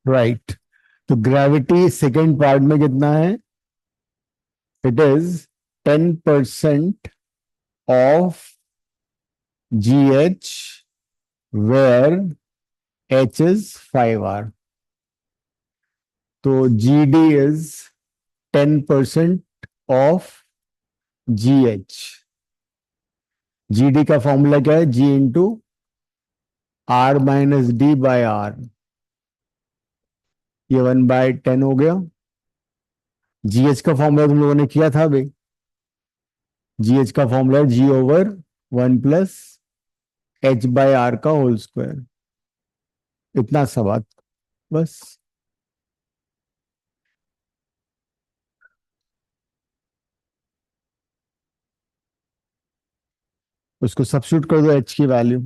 राइट। तो ग्रेविटी सेकंड पार्ट में कितना है? It is 10% of GH where H is 5R. तो GD is 10% of GH. GD का फॉर्मूला क्या है? G into R minus D by R. ये 1/10 हो गया. GH का फॉर्मूला तुम लोगों ने किया था भाई. GH का फॉर्मूला है G over 1 plus H by R का होल स्क्वायर. इतना सा बात बस. उसको सब्स्टिट्यूट कर दो H की वैल्यू.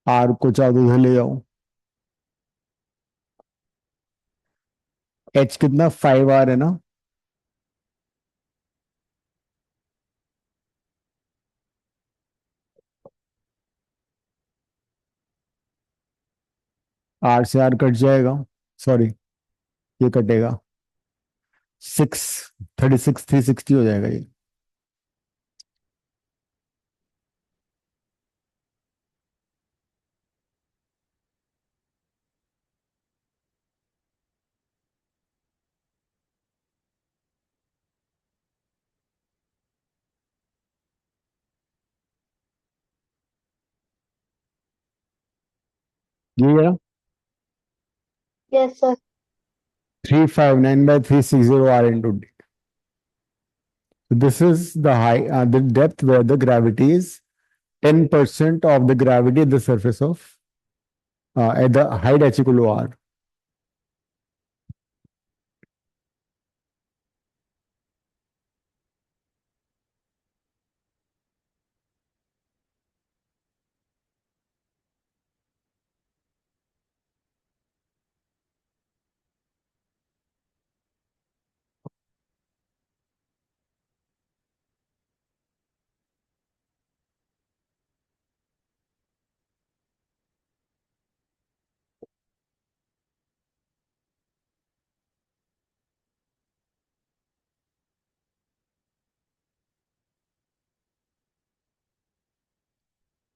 R को चाहो उधर ले जाओ. H कितना? 5R है ना. R से R कट जाएगा. सॉरी, ये कटेगा. 636 360 हो जाएगा ये. ये है ना. Yes sir. 359/360 R into D. This is the depth where the gravity is 10% of the gravity at the surface of at the height h equal to R.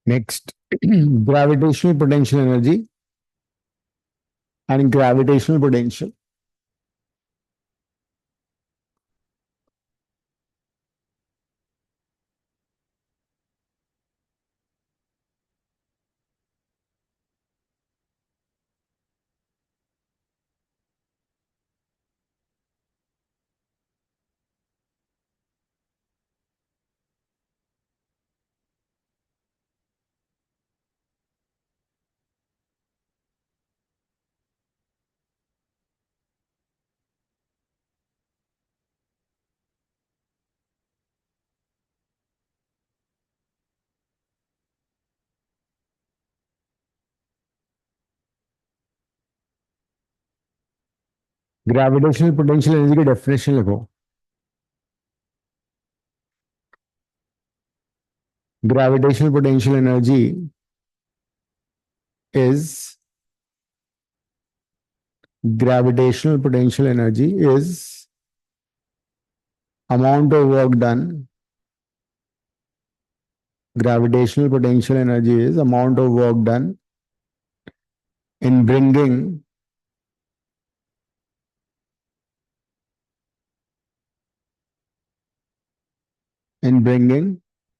Next, gravitational potential energy and gravitational potential. Gravitational potential energy की definition लिखो. Gravitational potential energy is amount of work done. Gravitational potential energy is amount of work done in bringing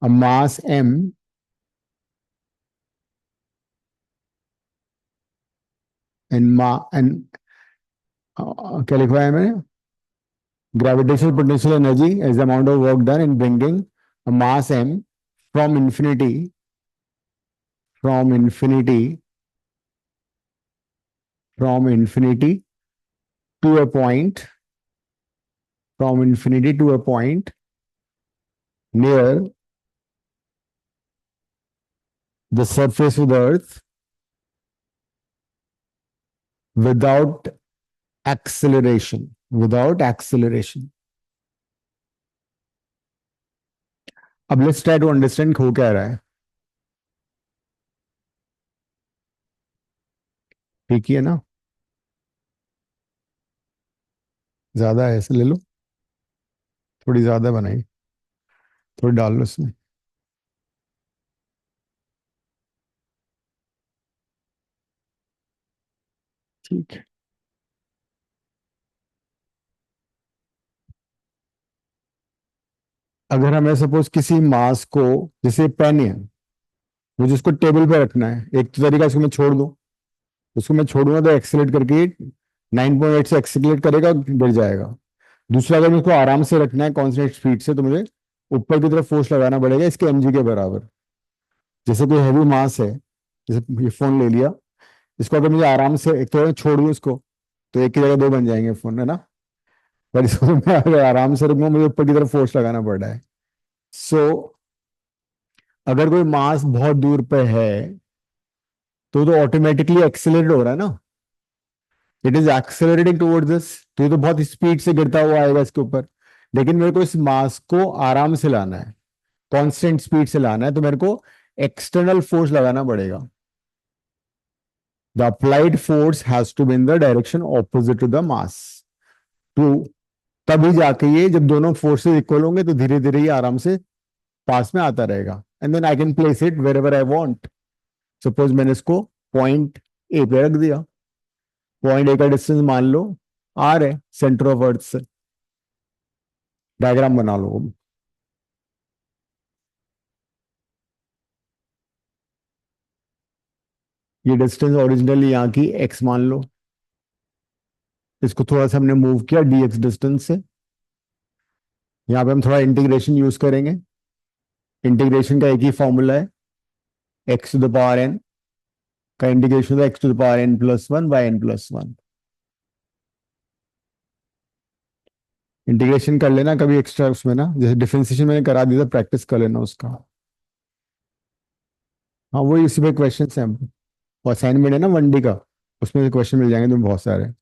a mass m and क्या लिखवाया है मैंने? Gravitational potential energy is the amount of work done in bringing a mass m from infinity from infinity to a point near the surface of the earth without acceleration. अब let's try to understand हो क्या रहा है. ठीक ही है ना? ज्यादा है, ऐसे ले लो. थोड़ी ज्यादा बनाई. थोड़ी डाल लो इसमें। ठीक है। अगर हमें सपोज किसी मास को, जैसे पेन है, मुझे उसको टेबल पे रखना है, एक तो तरीका इसको मैं छोड़ दूं, उसको मैं छोड़ूंगा तो एक्सेलेरेट करके 9.8 से एक्सेलेरेट करेगा, गिर जाएगा। दूसरा, अगर मुझको आराम से रखना है कांस्टेंट स्पीड से, तो मुझे ऊपर की तरफ फोर्स लगाना पड़ेगा इसके mg के बराबर। जैसे कोई हैवी मास है, जैसे ये फोन ले लिया, इसको अगर मुझे आराम से, एक तो मैं छोड़ दूं इसको, तो एक की जगह दो बन जाएंगे फोन, है ना। पर इसको तो मैं अगर आराम से रखूंगा, मुझे ऊपर की तरफ फोर्स लगाना पड़ रहा है। सो अगर कोई मास बहुत दूर पे है, तो ऑटोमेटिकली एक्सेलरेट हो रहा है ना, it is accelerating towards this. तो ये तो बहुत स्पीड से गिरता हुआ आएगा इसके ऊपर। लेकिन मेरे को इस मास को आराम से लाना है, कांस्टेंट स्पीड से लाना है, तो मेरे को एक्सटर्नल फोर्स लगाना पड़ेगा। The applied force has to be in the direction opposite to the mass. तो तभी जाके ये, जब दोनों फोर्सेस इक्वल होंगे, तो धीरे धीरे ये आराम से पास में आता रहेगा, and then I can place it wherever I want. Suppose मैंने इसको पॉइंट ए पे रख दिया, पॉइंट ए का डिस्टेंस मान लो आर है सेंटर ऑफ अर्थ से। डायग्राम बना लो। ये डिस्टेंस ओरिजिनली यहाँ की एक्स मान लो, इसको थोड़ा सा हमने मूव किया डी एक्स डिस्टेंस से। यहाँ पे हम थोड़ा इंटीग्रेशन यूज करेंगे। इंटीग्रेशन का एक ही फॉर्मूला है, x to the power n का इंटीग्रेशन होता है x to the power n plus one by n plus one. Integration कर लेना कभी एक्स्ट्रा उसमें ना, जैसे डिफरेंशिएशन मैंने करा दिया था, प्रैक्टिस कर लेना उसका। हाँ, वही इसी पे क्वेश्चन है हम, और असाइनमेंट है ना 1D का, उसमें से क्वेश्चन मिल जाएंगे तुम्हें बहुत सारे।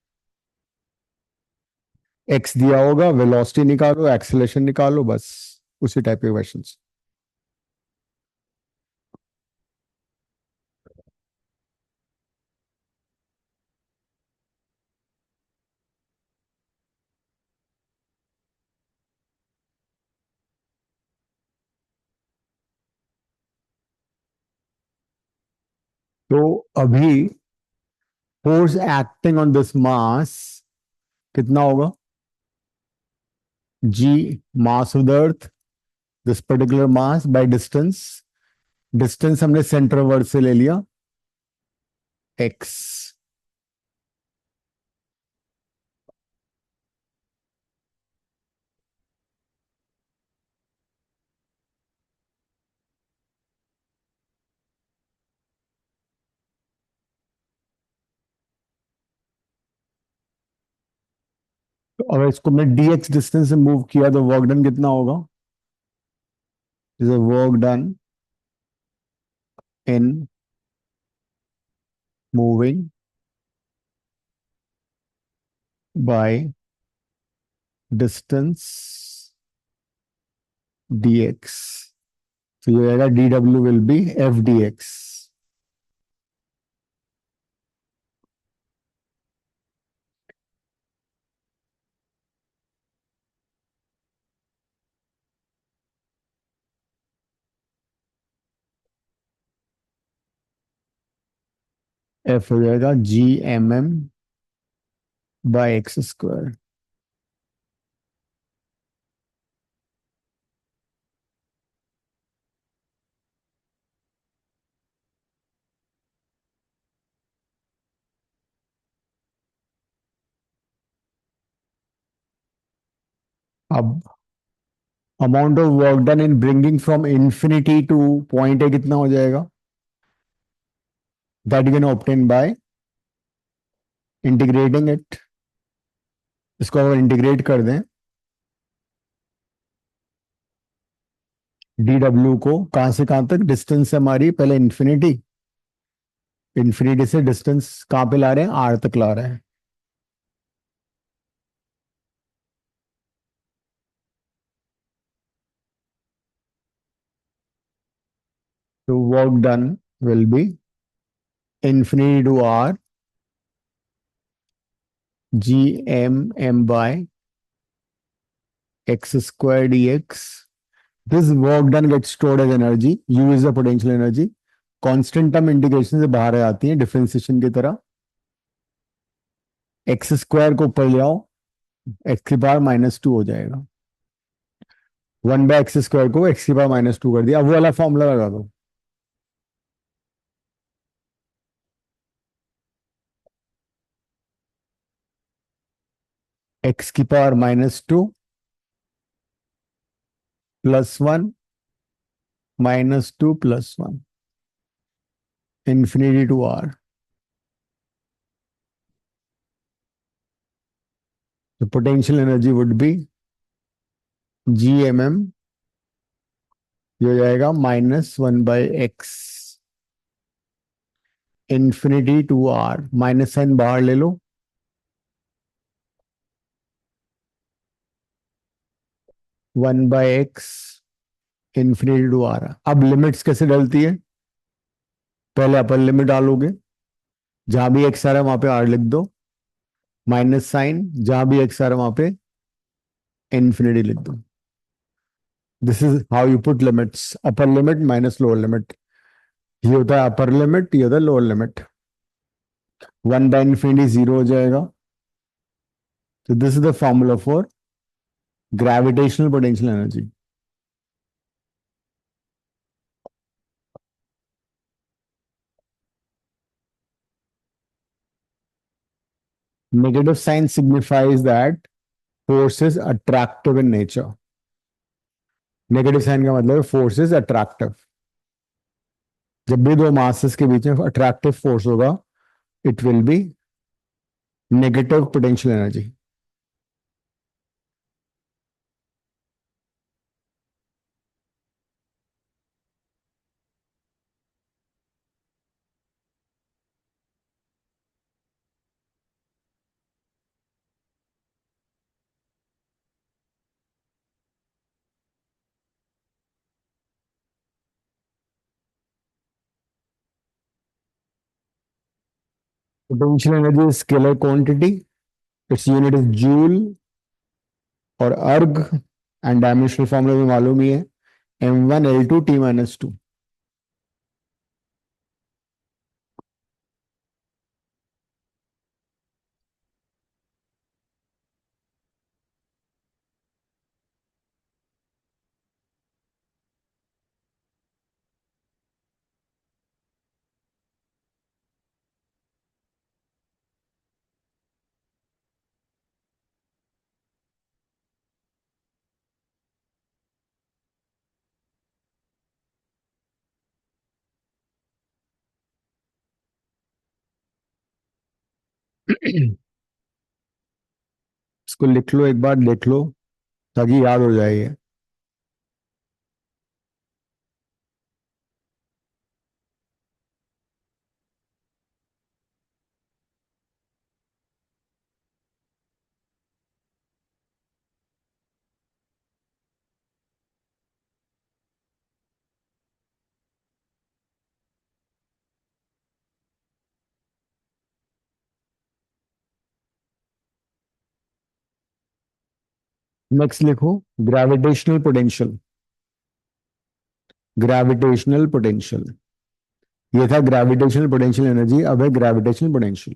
एक्स दिया होगा, वेलोसिटी निकालो, एक्सेलेरेशन निकालो, बस उसी टाइप के क्वेश्चन। तो अभी force acting on this mass कितना होगा? G, mass of the earth, this particular mass by distance. Distance हमने सेंटर वर्ड से ले लिया एक्स। तो अगर इसको मैं डी एक्स डिस्टेंस से मूव किया, तो वर्क डन कितना होगा? Is work done in moving by distance D X. तो ये आएगा D W will be F D X. F हो जाएगा G M M by x square. अब amount of work done in bringing from infinity to point A कितना हो जाएगा? That you can obtain by integrating it. इसको अगर integrate कर दें, डी डब्ल्यू को कहां से कहां तक डिस्टेंस है हमारी, पहले इंफिनिटी, इंफिनिटी से डिस्टेंस कहां पे ला रहे हैं, आर तक ला रहे हैं। तो work done will be infinity to R G M M by x square d x this work done get stored as energy, U is the potential energy. Constant term integration से बाहर आती है differentiation की तरह। X square को ऊपर ले आओ, एक्स की पावर -2 हो जाएगा। 1/x² को एक्स की पावर -2 कर दिया। अब वो वाला फॉर्मूला लगा दो। एक्स की power -2 +1 -2 +1 infinity to r। The potential energy would be GMM, ये हो जाएगा -1/x infinity to r। Minus sign बाहर ले लो, 1/x infinity to r। अब लिमिट्स कैसे डलती है? पहले अपर लिमिट डालोगे, जहां भी एक्स आ रहा है वहां पे आर लिख दो, माइनस साइन जहां भी एक्स आ रहा है वहां पे इन्फिनिटी लिख दो। This is how you put limits, upper limit minus lower limit. ये होता है अपर लिमिट, ये होता है लोअर लिमिट। 1/infinity 0 हो जाएगा। तो this is the formula for gravitational potential energy. Negative sign signifies that force is attractive in nature. Negative sign का मतलब फोर्स इज अट्रैक्टिव। जब भी दो मासेस के बीच में अट्रैक्टिव फोर्स होगा, it will B negative potential energy. Potential energy scalar quantity, its unit is joule और अर्ग, एंड डायमेंशनल फॉर्मूला भी मालूम ही है, m1l2t-2। इसको लिख लो, एक बार देख लो ताकि याद हो जाए ये। नेक्स्ट लिखो ग्रेविटेशनल पोटेंशियल। ग्रेविटेशनल पोटेंशियल, ये था ग्रेविटेशनल पोटेंशियल एनर्जी, अब है ग्रेविटेशनल पोटेंशियल।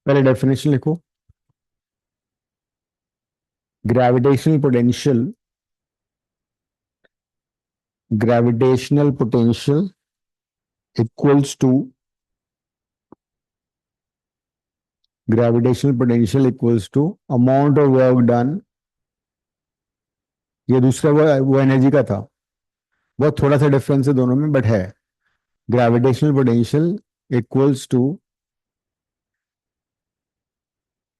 पहले डेफिनेशन लिखो। Gravitational potential, gravitational potential equals to, gravitational potential equals to amount of work done. ये दूसरा वो एनर्जी का था, बहुत थोड़ा सा डिफरेंस है दोनों में, बट है। Gravitational potential equals to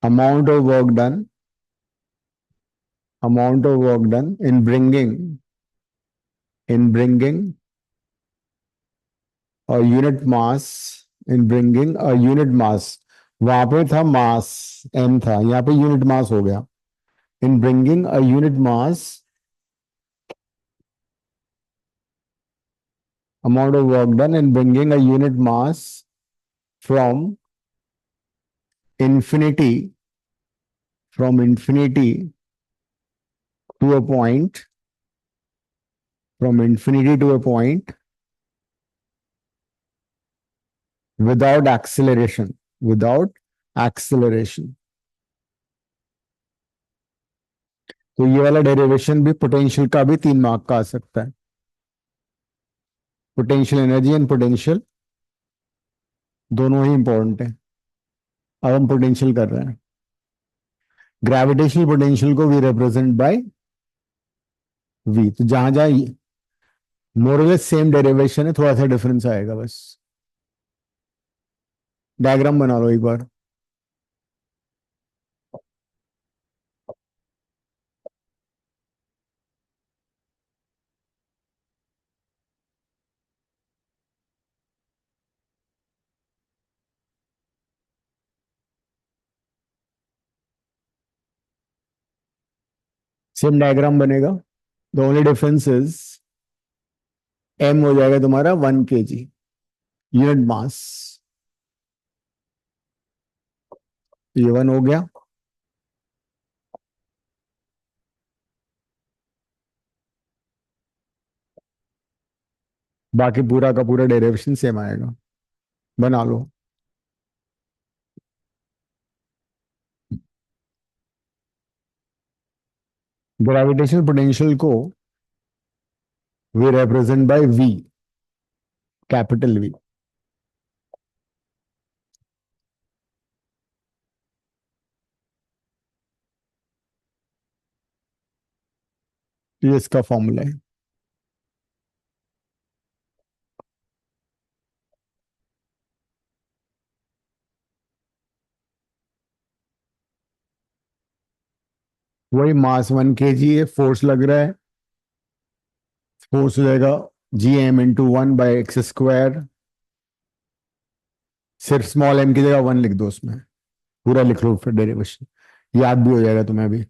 amount of work done, amount of work done in bringing a unit mass, in bringing a unit mass। वहां पे था मास m था, यहाँ पे यूनिट मास हो गया। in bringing a unit mass, amount of work done in bringing a unit mass from infinity from infinity to a point, from infinity to a point without acceleration, without acceleration. तो ये वाला derivation भी potential का भी 3 mark का आ सकता है। Potential energy and potential दोनों ही इंपॉर्टेंट है। अब हम पोटेंशियल कर रहे हैं। ग्रेविटेशनल पोटेंशियल को वी रिप्रेजेंट बाय वी। तो जहां जहां मोरलेस सेम डेरिवेशन है, थोड़ा सा डिफरेंस आएगा बस। डायग्राम बना लो एक बार। सेम डायग्राम बनेगा। The only difference is M हो जाएगा तुम्हारा 1 kg यूनिट मास। ये 1 हो गया। बाकी पूरा का पूरा डेरिवेशन सेम आएगा। बना लो। ग्रेविटेशनल पोटेंशियल को we represent by V, capital V. ये इसका फॉर्मूला है। वही मास 1 kg है, फोर्स लग रहा है। फोर्स हो जाएगा Gm × 1/x²। सिर्फ स्मॉल m की जगह 1 लिख दो उसमें। पूरा लिख लो फिर डेरिवेशन, याद भी हो जाएगा तुम्हें अभी।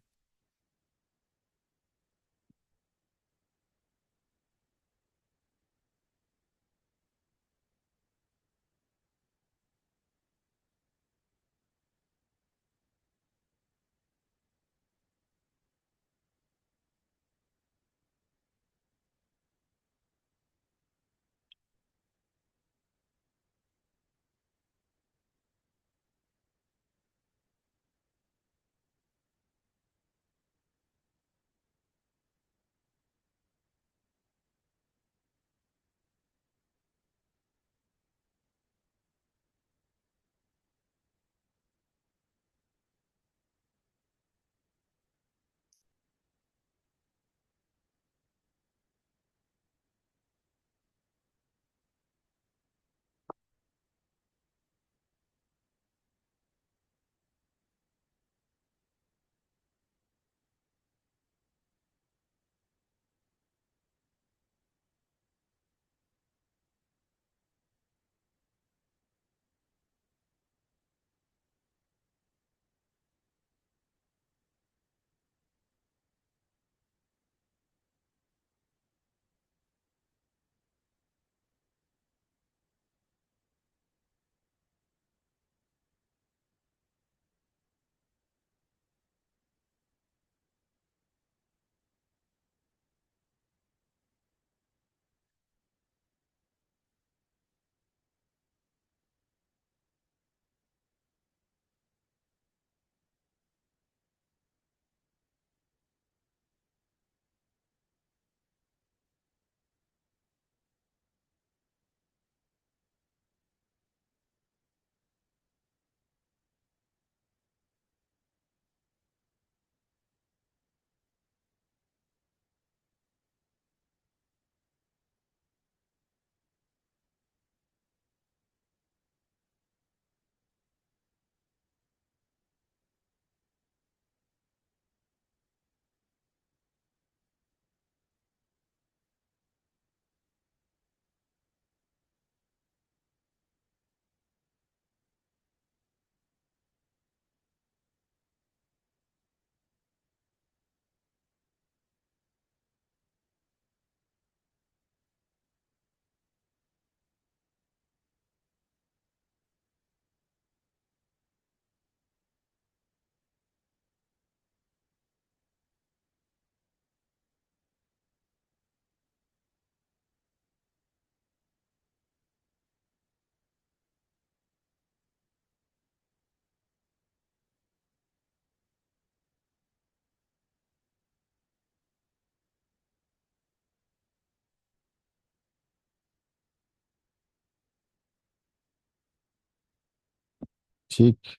ठीक।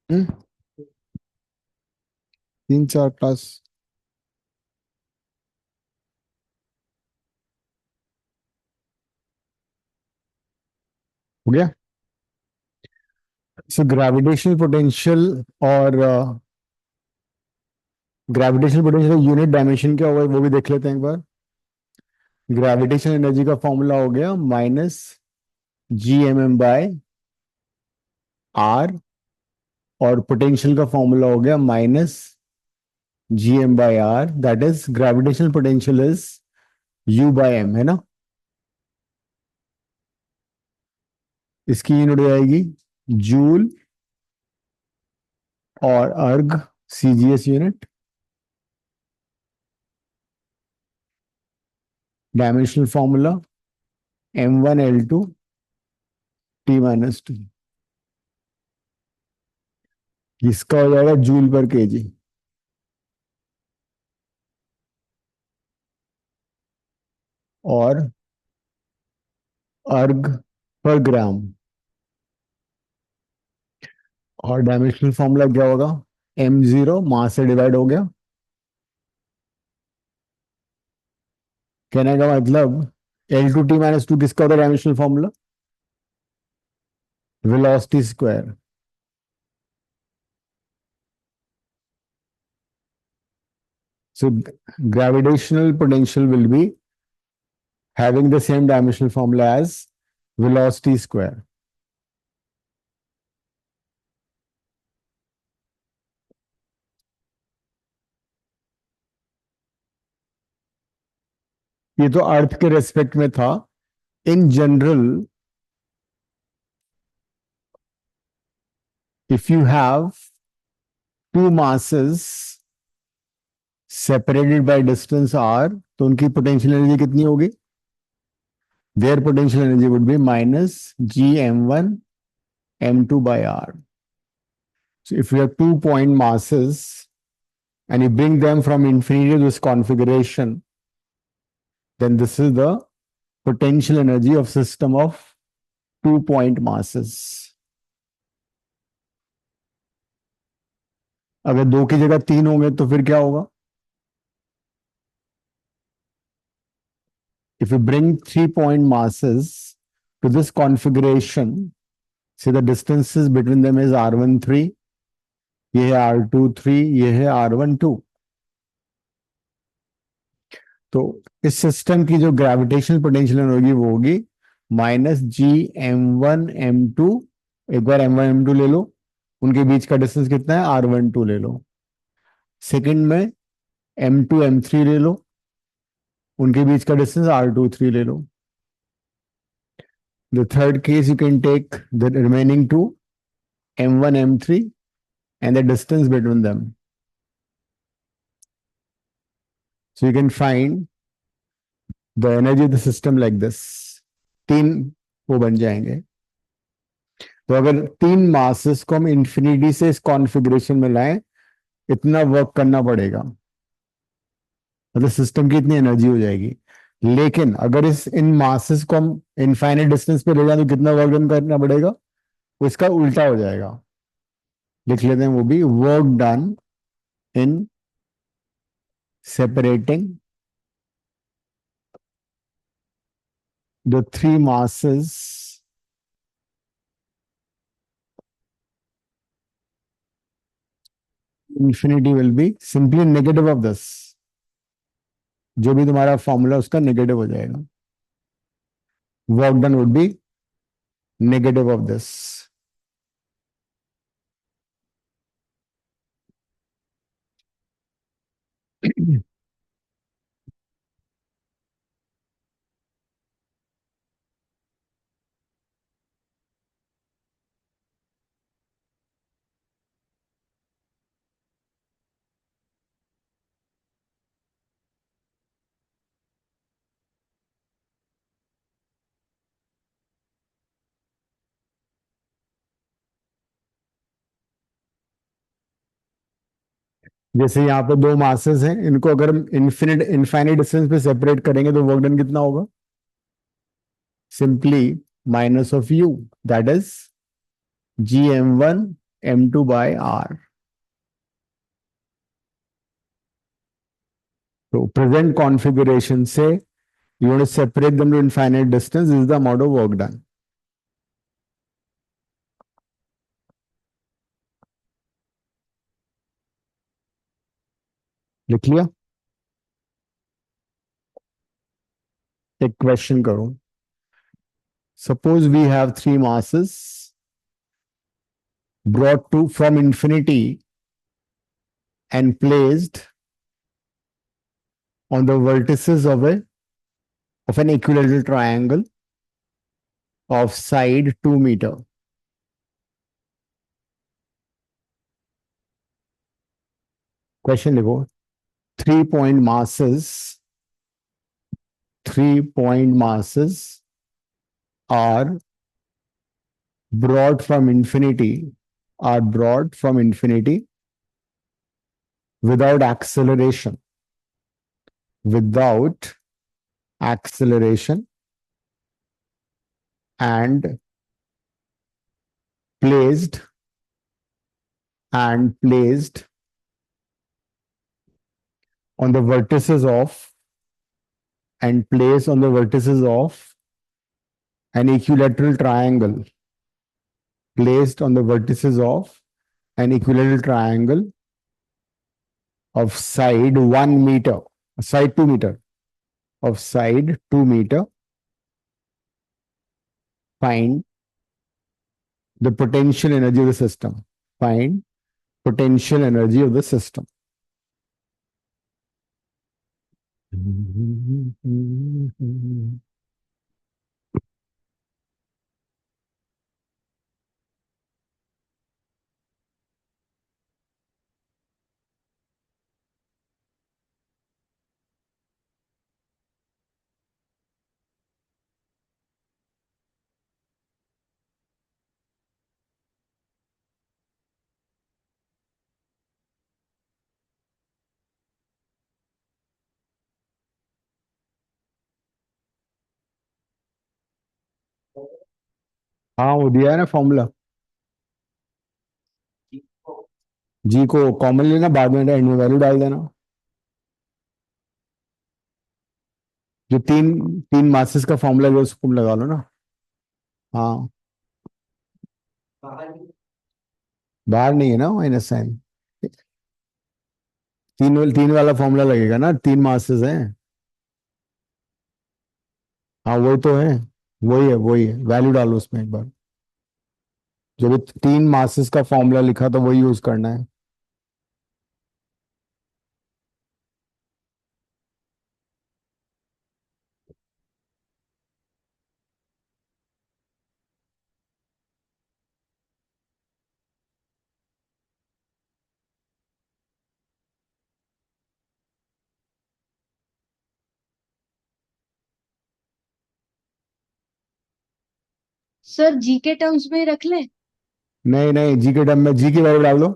हम्म, 3 4 क्लास हो गया। सो ग्रेविटेशनल पोटेंशियल और ग्रेविटेशनल पोटेंशियल यूनिट डायमेंशन क्या होगा वो भी देख लेते हैं एक बार। ग्रेविटेशनल एनर्जी का फॉर्मूला हो गया -Gmm/r, और पोटेंशियल का फॉर्मूला हो गया -Gm/r, that is gravitational potential is U/m, है ना। इसकी यूनिट हो जाएगी जूल, और अर्ग CGS unit. Dimensional formula m1l2 T-2, इसका हो जाएगा जूल पर केजी। और अर्ग पर ग्राम। और डायमेंशनल फॉर्मूला क्या होगा, m0 मास से डिवाइड हो गया। कहने का मतलब L2T-2 किसका होता है dimensional formula, velocity square. So gravitational potential will be having the same dimensional formula as velocity square. ये तो अर्थ के रेस्पेक्ट में था। In general, if you have two masses separated by distance r, तो उनकी पोटेंशियल एनर्जी कितनी होगी, their potential energy would be -Gm1m2/r. So if you have 2 point masses and you bring them from infinity to this configuration, then this is the potential energy of system of 2 point masses. अगर 2 की जगह 3 होंगे तो फिर क्या होगा, if you bring 3 point masses to this configuration, say the distances between them is r13, ये है r23, ये है r12, तो इस सिस्टम की जो ग्रेविटेशनल पोटेंशियल होगी वो होगी -Gm1m2। एक बार m1m2 ले लो, उनके बीच का डिस्टेंस कितना है, r12 ले लो। सेकंड में m2m3 ले लो, उनके बीच का डिस्टेंस r23 ले लो। The third case you can take the remaining two, m1 m3, and the distance between them, so you can find the energy of the system like this। तीन वो बन जाएंगे। तो अगर 3 मासेस को हम इंफिनिटी से इस कॉन्फ़िगरेशन में लाएं, इतना वर्क करना पड़ेगा, मतलब सिस्टम की इतनी एनर्जी हो जाएगी। लेकिन अगर इन मासेस को हम इनफाइनाइट डिस्टेंस पे ले जाए तो कितना वर्क डन करना पड़ेगा, वो इसका उल्टा हो जाएगा। लिख लेते हैं वो भी, work done in separating the 3 masses infinity will be simply negative of this। जो भी तुम्हारा फॉर्मूला उसका नेगेटिव हो जाएगा, work done would be negative of this. जैसे यहाँ पे दो मासेस हैं, इनको अगर हम इनफाइनाइट डिस्टेंस पे सेपरेट करेंगे तो वर्क डन कितना होगा? Simply minus of you, that is Gm1 m2/r. तो प्रेजेंट कॉन्फ़िगरेशन से you want to separate them to infinite distance, this is the amount of work done. लिख लिया? एक क्वेश्चन करो. Suppose we have three masses brought to from infinity and placed on the vertices of an equilateral triangle of side 2 meter. Question लिखो. Three point masses, 3 point masses are brought from infinity, are brought from infinity without acceleration, without acceleration, and placed placed on the vertices of and placed on the vertices of an equilateral triangle, placed on the vertices of an equilateral triangle of side 1 meter, side 2 meter, of side 2 meter. Find the potential energy of the system. Find potential energy of the system. हाँ, वो दिया है ना formula. जी को common लेना, बाद में and में वैल्यू डाल देना. जो तीन तीन मासेस का फॉर्मूला है उसको लगा लो ना. हाँ. बाहर नहीं है ना माइनस साइन. तीन वाला फॉर्मूला लगेगा ना, तीन मासेस हैं. हाँ वही तो है. वही है, वैल्यू डालो उसमें एक बार. जब तीन मासेस का फॉर्मूला लिखा तो वही यूज करना है. सर जी के टर्म्स में रख लें? नहीं नहीं, जी के टर्म में जी की वैल्यू डाल दो.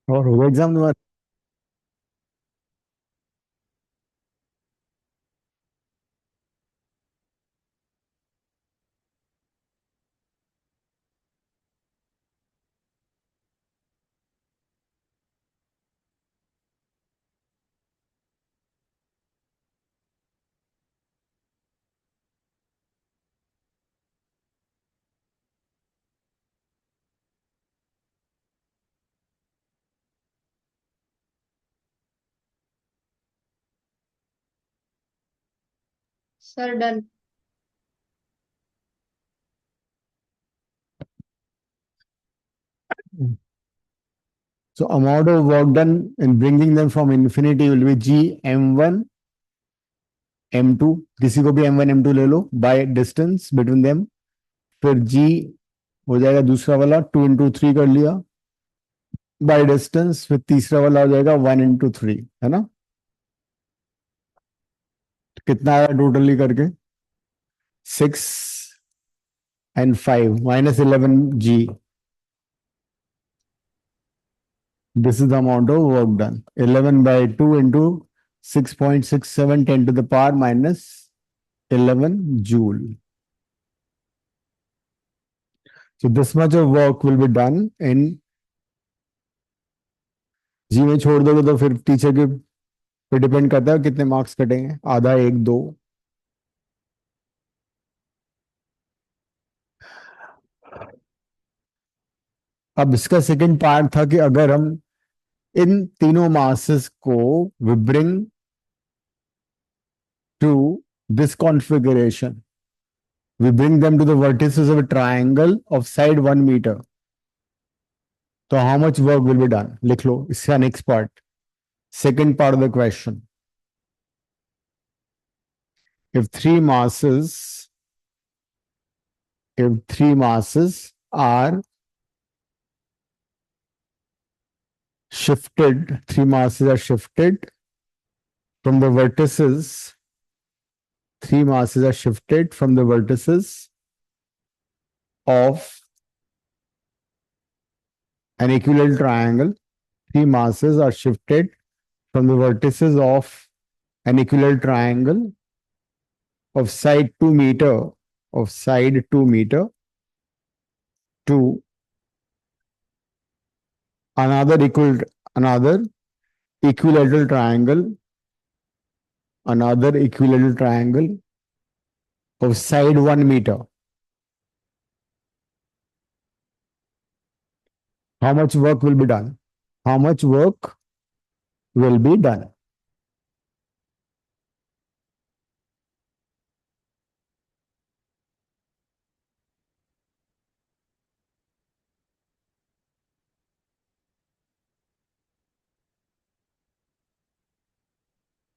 और होगा एग्जाम तुम्हारा? Sir done. So amount of work done in bringing them from infinity will be G m1 m2, किसी को भी m1 m2 ले लो, by distance between them, फिर G हो जाएगा दूसरा वाला 2 into 3 कर लिया बाय डिस्टेंस, फिर तीसरा वाला हो जाएगा 1 into 3, है ना? कितना आया टोटली करके? 6 and 5 -11 G. This is the amount of work done. 11/2 into 6.67 10 to the power minus 11 joule. So this much of work will be done in जी में छोड़ दोगे तो फिर टीचर के पे डिपेंड करता है कितने मार्क्स कटेंगे, आधा, एक, दो। अब इसका सेकंड पार्ट था कि अगर हम इन तीनों मासेस को we bring to this configuration, we bring them to the vertices of a triangle of side 1 meter. So how much work will be done? लिख लो इसका next part. Second part of the question. If three masses are shifted, from the vertices, of an equilateral triangle. Three masses are shifted from the vertices of an equilateral triangle of side 2 meter, to another equilateral triangle of side 1 meter. How much work will be done?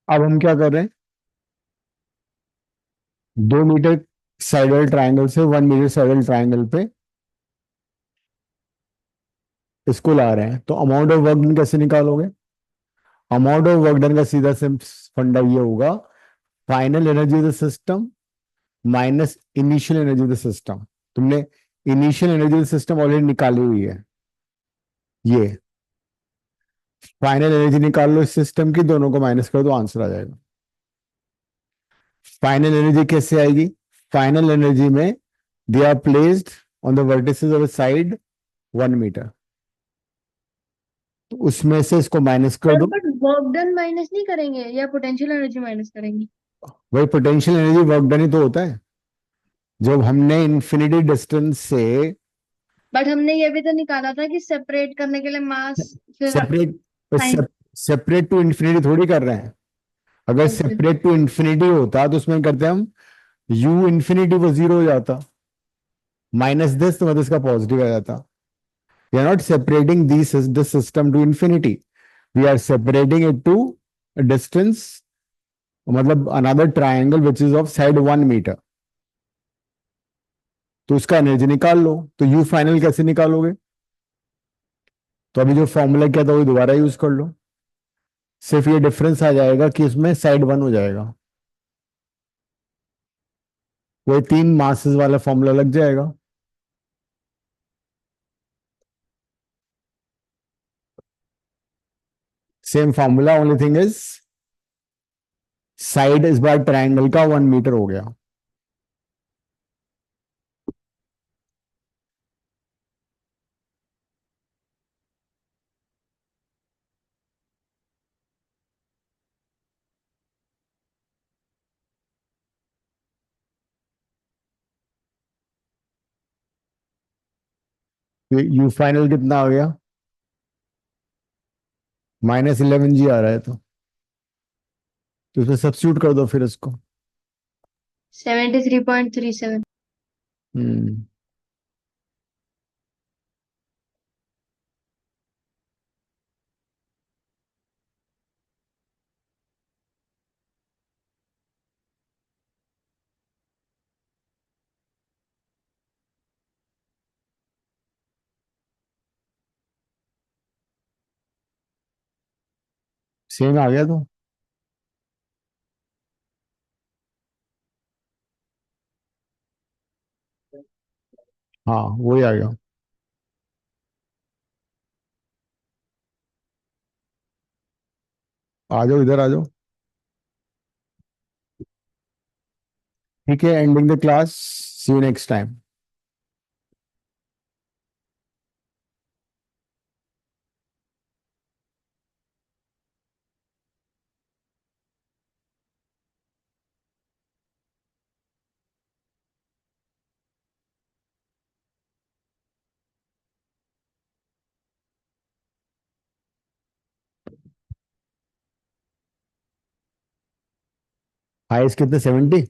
अब हम क्या कर रहे हैं? 2 metre साइडल triangle से 1 metre साइडल triangle पे इसको ला रहे हैं, तो अमाउंट ऑफ वर्क डन कैसे निकालोगे? अमाउंट ऑफ वर्क डन का सीधा से फंडा ये होगा, final energy of the system minus initial energy of the system. तुमने initial energy of the system already निकाली हुई है, ये फाइनल एनर्जी निकाल लो इस सिस्टम की, दोनों को माइनस कर दो, आंसर आ जाएगा। फाइनल एनर्जी कैसे आएगी? फाइनल एनर्जी में they are placed on the vertices of side 1 metre, तो उसमें से इसको माइनस कर सर दो। बट वर्क डन माइनस नहीं करेंगे या पोटेंशियल एनर्जी माइनस करेंगे? वही पोटेंशियल एनर्जी वर्क डन ही तो होता है, जब हमने इन्फिनिटी डिस्टेंस से बट हमने ये भी तो निकाला था कि सेपरेट करने के लिए मास फिर separate sign. Separate to infinity थोड़ी कर रहे हैं। अगर ओके। सेपरेट टू इन्फिनिटी होता तो उसमें करते हम u इन्फिनिटी वो जीरो हो जाता, माइनस दिस तो मतलब इसका पॉजिटिव आ जाता। We are not separating this system to infinity, we are separating it to distance, मतलब another triangle which is of side 1 metre, तो उसका एनर्जी निकाल लो। तो यू फाइनल कैसे निकालोगे? तो अभी जो फॉर्मूला क्या था वो दोबारा यूज कर लो, सिर्फ ये डिफरेंस आ जाएगा कि उसमें साइड 1 हो जाएगा, वही 3 मासेस वाला फॉर्मूला लग जाएगा। Same formula, only thing is side इस बार ट्राइंगल का 1 मीटर हो गया। यू फाइनल कितना आ गया? -11 जी आ रहा है, तो उसमें सब्स्टिट्यूट कर दो फिर इसको। 73.37। हम्म। सेम आ गया तो। हाँ वही आ गया। आ जाओ इधर आ जाओ। ठीक है, ending the class, see you next time. Highest कितने, 70?